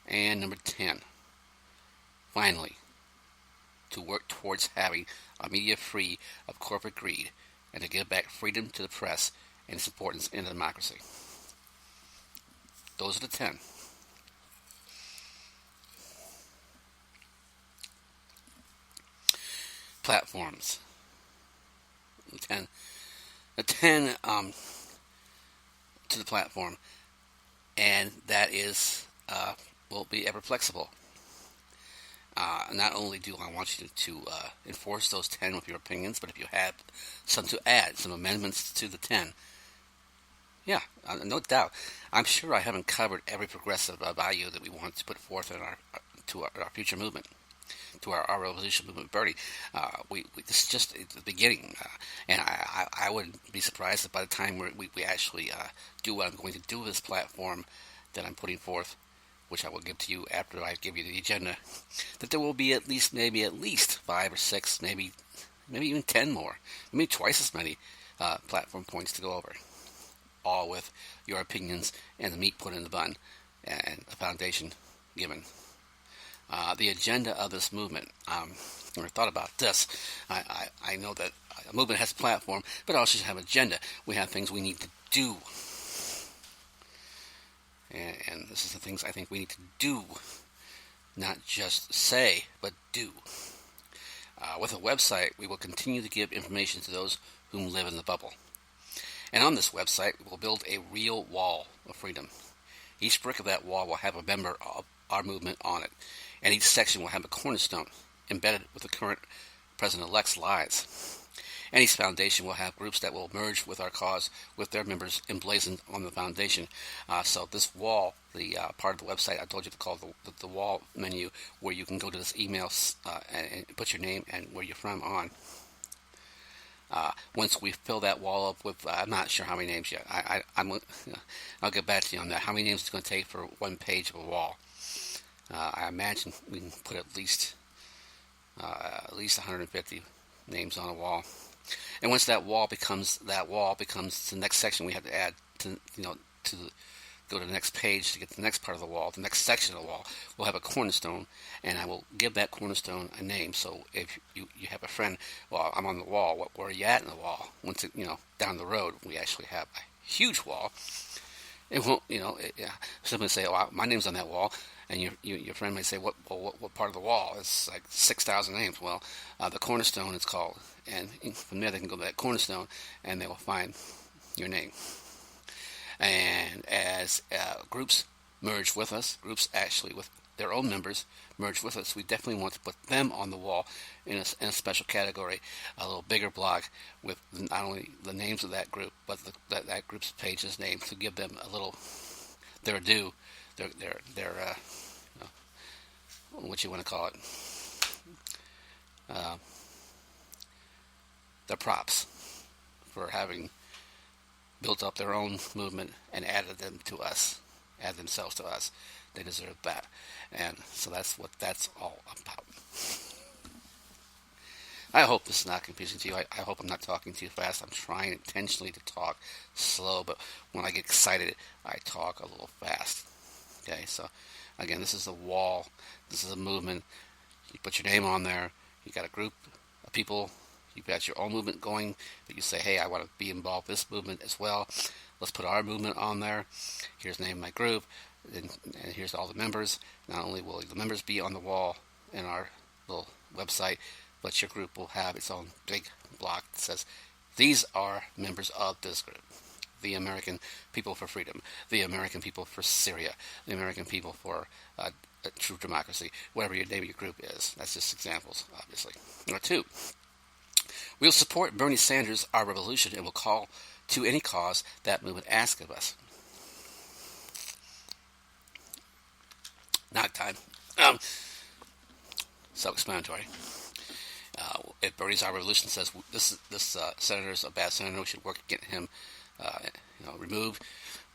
And number 10, finally, to work towards having a media free of corporate greed and to give back freedom to the press and its importance in a democracy. Those are the 10. Platforms. The 10 to the platform, and that is will be ever flexible. Not only do I want you to enforce those 10 with your opinions, but if you have some to add, some amendments to the 10, yeah, no doubt. I'm sure I haven't covered every progressive value that we want to put forth in our future movement, to our revolution movement, Bertie. This is just the beginning, and I wouldn't be surprised if by the time we actually do what I'm going to do with this platform that I'm putting forth, which I will give to you after I give you the agenda, that there will be at least 5 or 6, maybe even 10 more, maybe twice as many platform points to go over, all with your opinions and the meat put in the bun and a foundation given. The agenda of this movement, when I thought about this, I know that a movement has a platform, but also should have an agenda. We have things we need to do. And this is the things I think we need to do, not just say, but do. With a website, we will continue to give information to those whom live in the bubble. And on this website, we will build a real wall of freedom. Each brick of that wall will have a member of our movement on it, and each section will have a cornerstone embedded with the current President-elect's lies. And each foundation will have groups that will merge with our cause, with their members emblazoned on the foundation. So this wall, the part of the website I told you to call the wall menu, where you can go to this email and put your name and where you're from on. Once we fill that wall up with, I'm not sure how many names yet. I'll get back to you on that. How many names it's going to take for one page of a wall? I imagine we can put at least 150 names on a wall. And once that wall becomes the next section we have to add to go to the next page to get to the next part of the wall, the next section of the wall. We'll have a cornerstone, and I will give that cornerstone a name. So if you have a friend, well, I'm on the wall. Where are you at in the wall? Once down the road, we actually have a huge wall. It won't, someone say, "Oh, my name's on that wall," and your friend may say, "What part of the wall?" It's like 6,000 names. Well, the cornerstone is called, and from there they can go to that cornerstone, and they will find your name. And as groups merge with us, groups actually with their own members merge with us, we definitely want to put them on the wall in a special category, a little bigger block with not only the names of that group, but that group's page's name, to give them a little their due, their what you want to call it, their props for having built up their own movement and added themselves to us. They deserve that. And so that's what that's all about. I hope this is not confusing to you. I hope I'm not talking too fast. I'm trying intentionally to talk slow, but when I get excited, I talk a little fast. Okay, so again, this is a wall. This is a movement. You put your name on there. You got a group of people. You've got your own movement going, but you say, hey, I want to be involved in this movement as well. Let's put our movement on there. Here's the name of my group, and here's all the members. Not only will the members be on the wall in our little website, but your group will have its own big block that says, these are members of this group. The American People for Freedom, the American People for Syria, the American People for True Democracy, whatever your name of your group is. That's just examples, obviously. Number 2, we'll support Bernie Sanders, our revolution, and will call to any cause that movement asks of us. Knock time. Self-explanatory. If Bernie's our revolution says this senator is a bad senator, we should work to get him removed,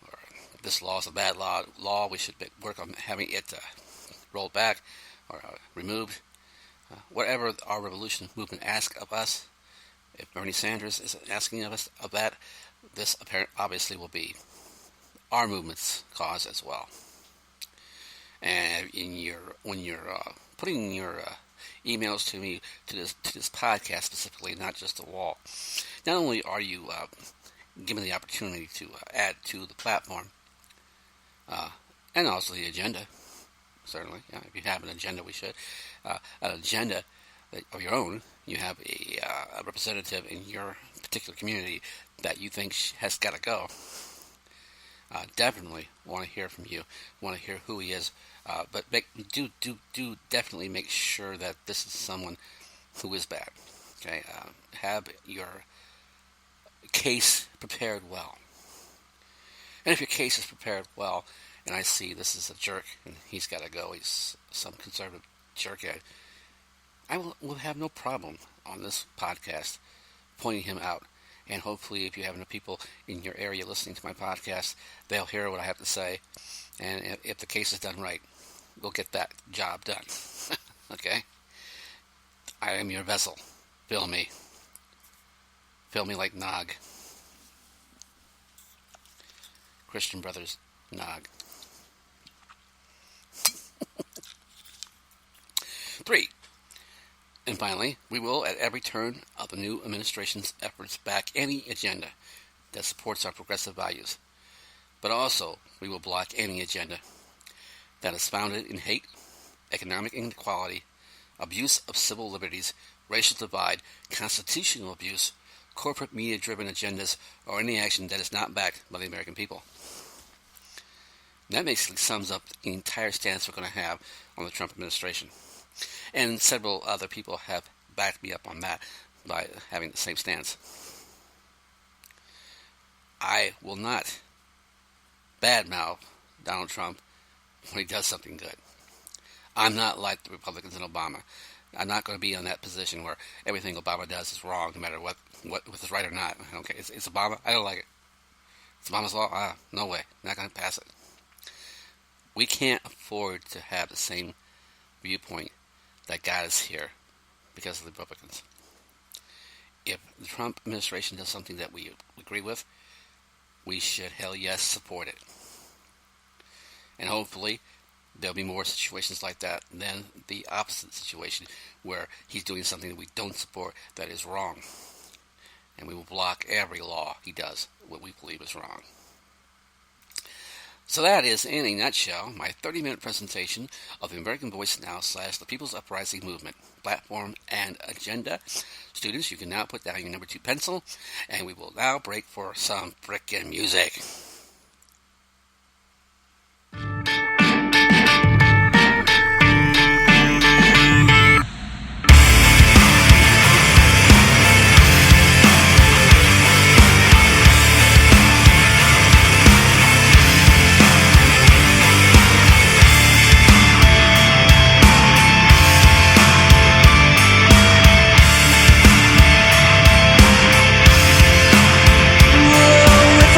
or if this law is a bad law, we should work on having it rolled back or removed. Whatever our revolution movement asks of us, if Bernie Sanders is asking of us of that, this obviously will be our movement's cause as well. And when you're putting your emails to me to this podcast specifically, not just the wall, not only are you given the opportunity to add to the platform and also the agenda, certainly. If you have an agenda, we should an agenda of your own. You have a representative in your particular community that you think has got to go. Definitely want to hear from you. Want to hear who he is. But do definitely make sure that this is someone who is bad. Okay, have your case prepared well. And if your case is prepared well, and I see this is a jerk and he's got to go, he's some conservative jerkhead, I will have no problem on this podcast pointing him out. And hopefully, if you have enough people in your area listening to my podcast, they'll hear what I have to say. And if the case is done right, we'll get that job done. Okay? I am your vessel. Fill me. Fill me like Nog. Christian Brothers, Nog. 3. And finally, we will, at every turn of the new administration's efforts, back any agenda that supports our progressive values. But also, we will block any agenda that is founded in hate, economic inequality, abuse of civil liberties, racial divide, constitutional abuse, corporate media-driven agendas, or any action that is not backed by the American people. And that basically sums up the entire stance we're going to have on the Trump administration. And several other people have backed me up on that by having the same stance. I will not badmouth Donald Trump when he does something good. I'm not like the Republicans and Obama. I'm not going to be in that position where everything Obama does is wrong, no matter what is right or not. Okay, it's Obama. I don't like it. It's Obama's law. No way. Not going to pass it. We can't afford to have the same viewpoint that got us here because of the Republicans. If the Trump administration does something that we agree with, we should, hell yes, support it. And hopefully, there'll be more situations like that than the opposite situation, where he's doing something that we don't support that is wrong. And we will block every law he does, what we believe is wrong. So that is, in a nutshell, my 30-minute presentation of the American Voice Now / the People's Uprising Movement, platform, and agenda. Students, you can now put down your number 2 pencil, and we will now break for some frickin' music. If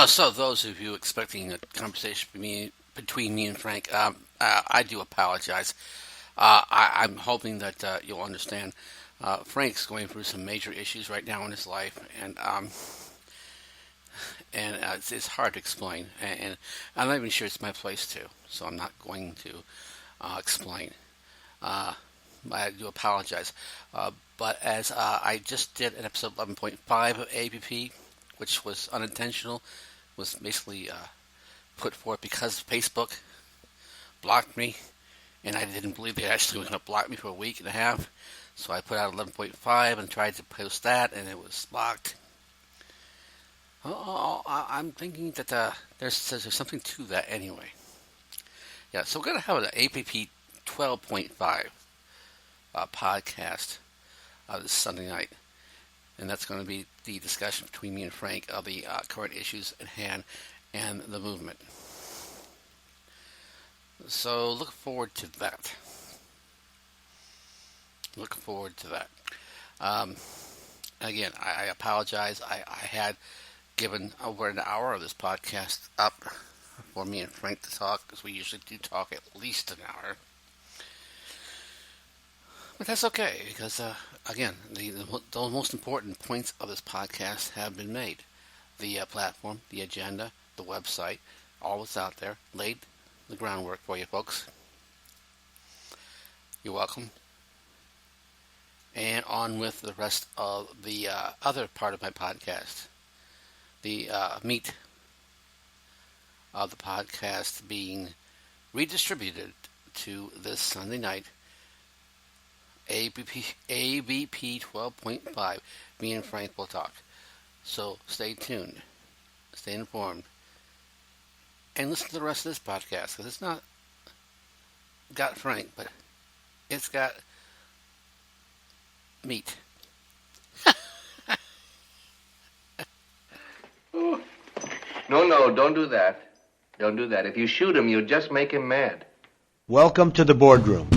So those of you expecting a conversation between me and Frank, I do apologize. I'm hoping that you'll understand. Frank's going through some major issues right now in his life, and it's hard to explain. And I'm not even sure it's my place to, so I'm not going to explain. I do apologize. But as I just did an episode 11.5 of APP, which was unintentional, was basically put forth because Facebook blocked me, and I didn't believe they actually were going to block me for a week and a half. So I put out 11.5 and tried to post that, and it was blocked. I'm thinking that there's something to that anyway. Yeah, so we're going to have an APP 12.5 podcast this Sunday night. And that's going to be the discussion between me and Frank of the current issues at hand and the movement. So look forward to that. Again, I apologize. I had given over an hour of this podcast up for me and Frank to talk, because we usually do talk at least an hour. But that's okay, because, again, the most important points of this podcast have been made. The platform, the agenda, the website, all that's out there, laid the groundwork for you folks. You're welcome. And on with the rest of the other part of my podcast. The meat of the podcast being redistributed to this Sunday night. ABP 12.5, me and Frank will talk. So stay tuned, stay informed, and listen to the rest of this podcast, because it's not got Frank, but it's got meat. No, don't do that. Don't do that. If you shoot him, you just make him mad. Welcome to the boardroom.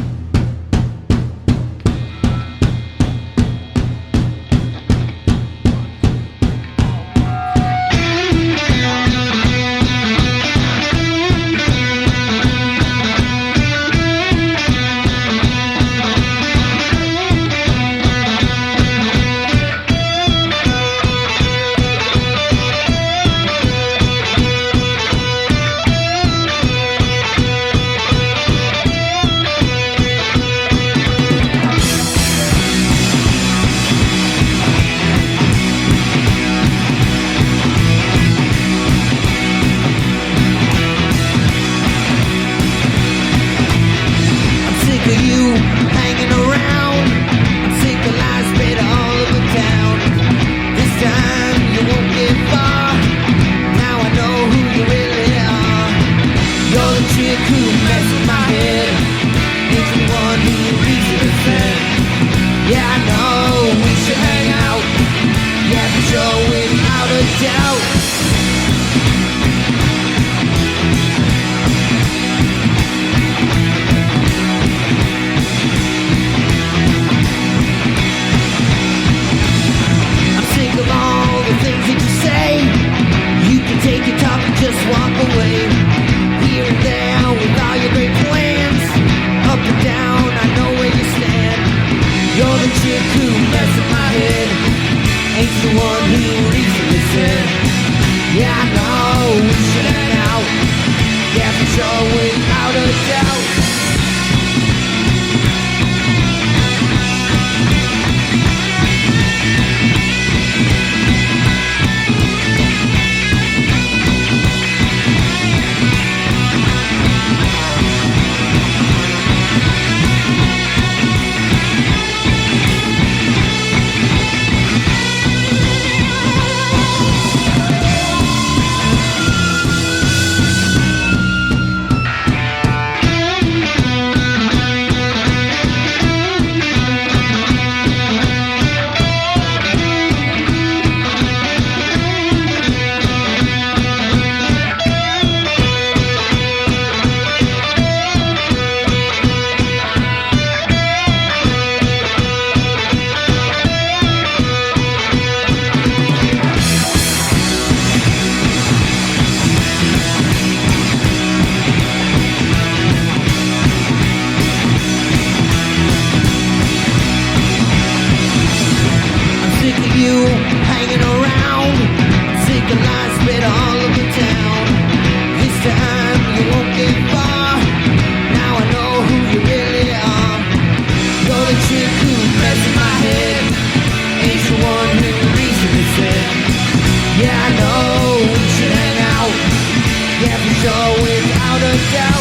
sick of you hanging around. Sick of lies spread all over town. This time you won't get far. Now I know who you really are. You're the chick who messes my head. Ain't the one who recently said, yeah, I know we should hang out. Yeah, for sure, without a doubt.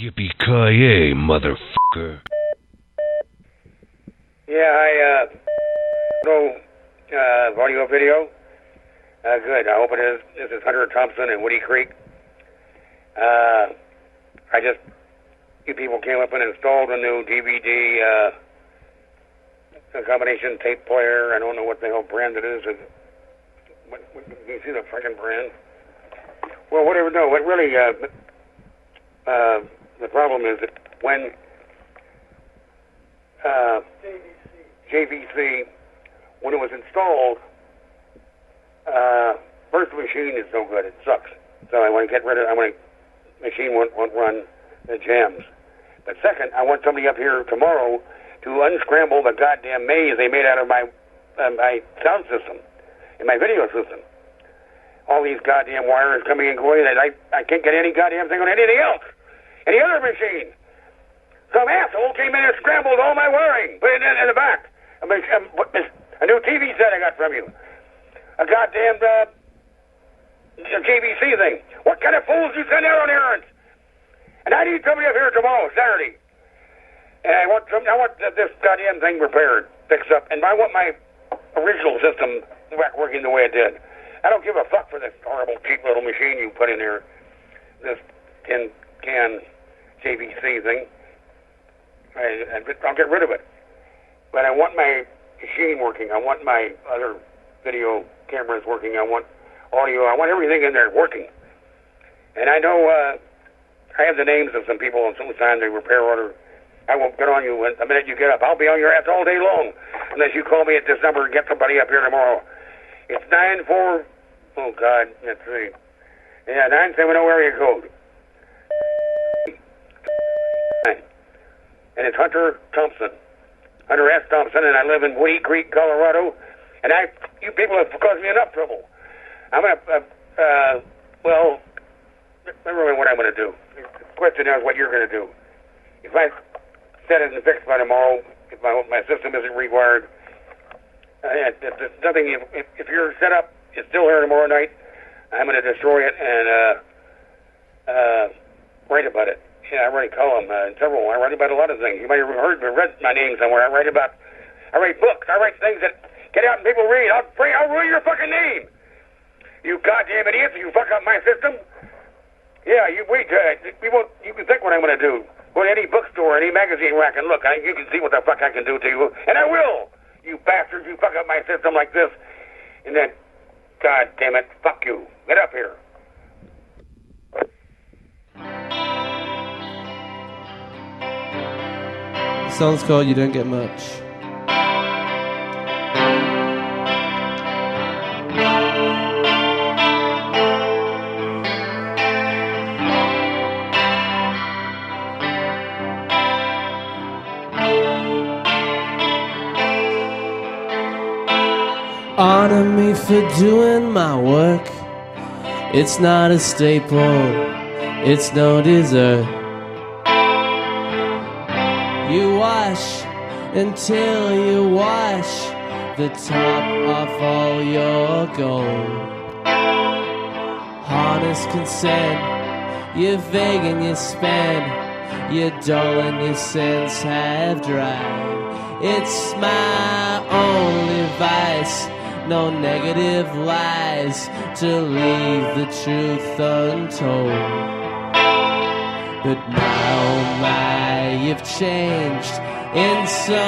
Yippee-ki-yay, motherfucker. Yeah, audio video. Good. I hope it is. This is Hunter Thompson in Woody Creek. You people came up and installed a new DVD a combination tape player. I don't know what the hell brand it is. Can you see the fucking brand? Well, whatever. No, what really the problem is that when JVC, when it was installed, first the machine is no good. It sucks. So I want to get rid of. Machine won't run the jams. But second, I want somebody up here tomorrow to unscramble the goddamn maze they made out of my sound system and my video system. All these goddamn wires coming and going. I can't get any goddamn thing on anything else. Any other machine. Some asshole came in and scrambled all my wiring. Put it in the back. A new TV set I got from you. A goddamn JVC thing. What kind of fools you send out on errands? And I need somebody up here tomorrow, Saturday. And I want this goddamn thing repaired, fixed up. And I want my original system working the way it did. I don't give a fuck for this horrible, cheap little machine you put in there. This tin can JVC thing. I'll get rid of it. But I want my machine working. I want my other video cameras working. I want audio. I want everything in there working. And I know I have the names of some people, and sometimes they repair order. I won't get on you the minute you get up. I'll be on your ass all day long unless you call me at this number and get somebody up here tomorrow. It's 94. Oh God, let's see. Yeah, 970 area code. And it's Hunter Thompson, Hunter S. Thompson, and I live in Woody Creek, Colorado. And you people have caused me enough trouble. I'm gonna, well, never mind what I'm gonna do. The question is what you're gonna do. If I set it and fix by tomorrow, if my system isn't rewired, there's nothing. If your setup is still here tomorrow night, I'm gonna destroy it and write about it. Yeah, I write a column, several. I write about a lot of things. You might have read my name somewhere. I write books. I write things that get out and people read. I'll ruin your fucking name. You goddamn idiots! You fuck up my system. Yeah, you won't. You can think what I'm going to do. Go to any bookstore, any magazine rack, and look. You can see what the fuck I can do to you, and I will. You bastards! You fuck up my system like this, and then, God damn it, fuck you. Get up here. The song's called You Don't Get Much. Honor me for doing my work. It's not a staple, it's no dessert. You wash until you wash the top off all your gold. Harness consent, you're vague and you spend, you're dull and your sense have dried. It's my only vice, no negative lies to leave the truth untold. But my oh my, you've changed in so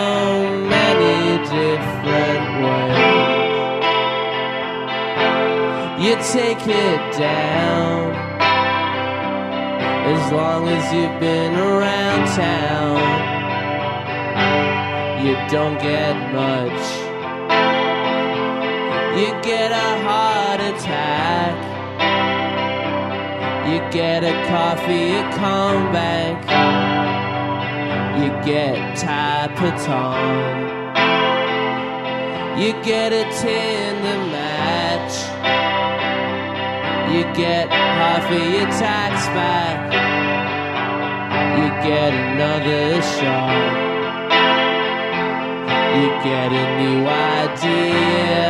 many different ways. You take it down as long as you've been around town. You don't get much. You get a heart attack. You get a coffee at Combank. You get Tapaton. You get a Tinder match. You get half of your tax back. You get another shot. You get a new idea.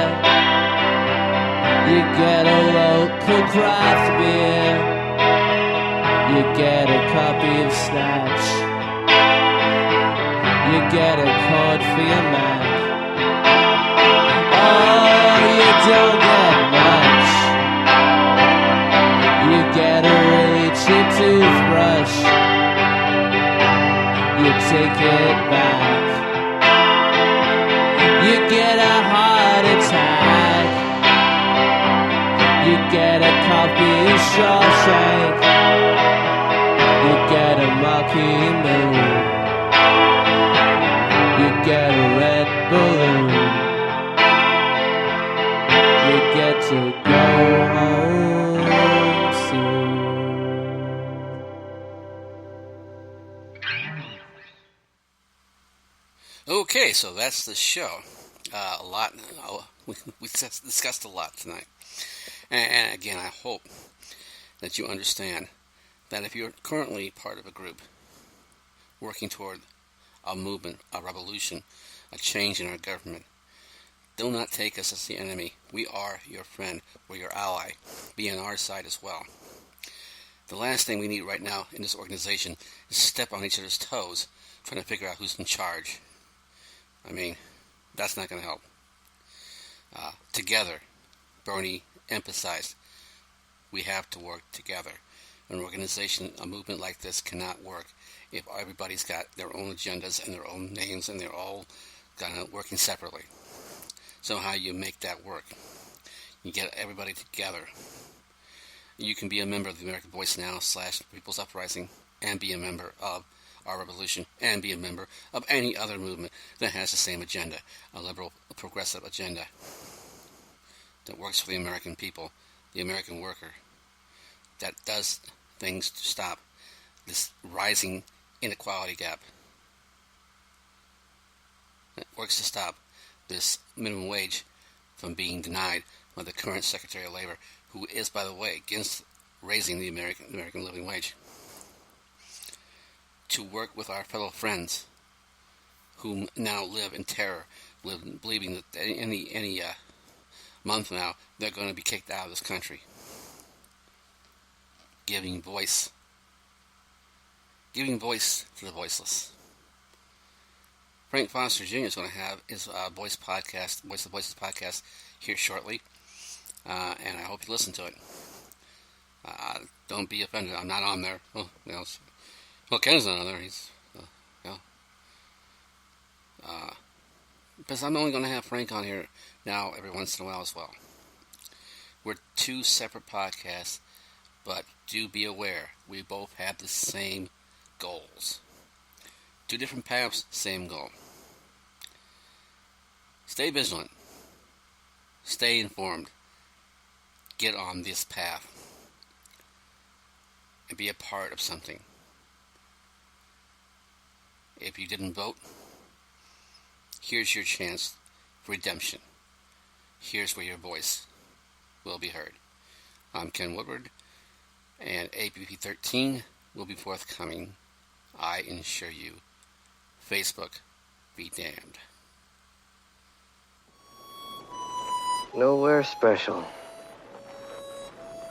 You get a local craft beer. You You get a copy of Snatch. You get a cord for your Mac. Oh, you don't get much. You get a really cheap toothbrush. You take it back. You get a heart attack. You get a copy of Shawshank. You get a Maki Moon. You get a red balloon. You get to go home soon. Okay, so that's the show. A lot. We discussed a lot tonight. And again, I hope that you understand that if you're currently part of a group working toward a movement, a revolution, a change in our government, do not take us as the enemy. We are your friend. We're your ally. Be on our side as well. The last thing we need right now in this organization is step on each other's toes, trying to figure out who's in charge. I mean, that's not going to help. Together, Bernie emphasized, we have to work together. An organization, a movement like this cannot work if everybody's got their own agendas and their own names and they're all kind of working separately. So how you make that work? You get everybody together. You can be a member of the American Voice Now / People's Uprising and be a member of our revolution and be a member of any other movement that has the same agenda, a liberal, a progressive agenda that works for the American people, the American worker, that does things to stop this rising inequality gap, that works to stop this minimum wage from being denied by the current Secretary of Labor, who is, by the way, against raising the American living wage. To work with our fellow friends who now live in terror, believing that any month now they're going to be kicked out of this country. Giving voice to the voiceless. Frank Foster Jr. is going to have his Voice of the Voices podcast here shortly, and I hope you listen to it. Don't be offended. I'm not on there. Well, Ken's not on there. He's, because I'm only going to have Frank on here now every once in a while as well. We're two separate podcasts, but do be aware, we both have the same goals. Two different paths, same goal. Stay vigilant. Stay informed. Get on this path. And be a part of something. If you didn't vote, here's your chance for redemption. Here's where your voice will be heard. I'm Ken Woodward, and APP 13 will be forthcoming. I assure you. Facebook, be damned. Nowhere special.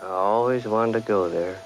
I always wanted to go there.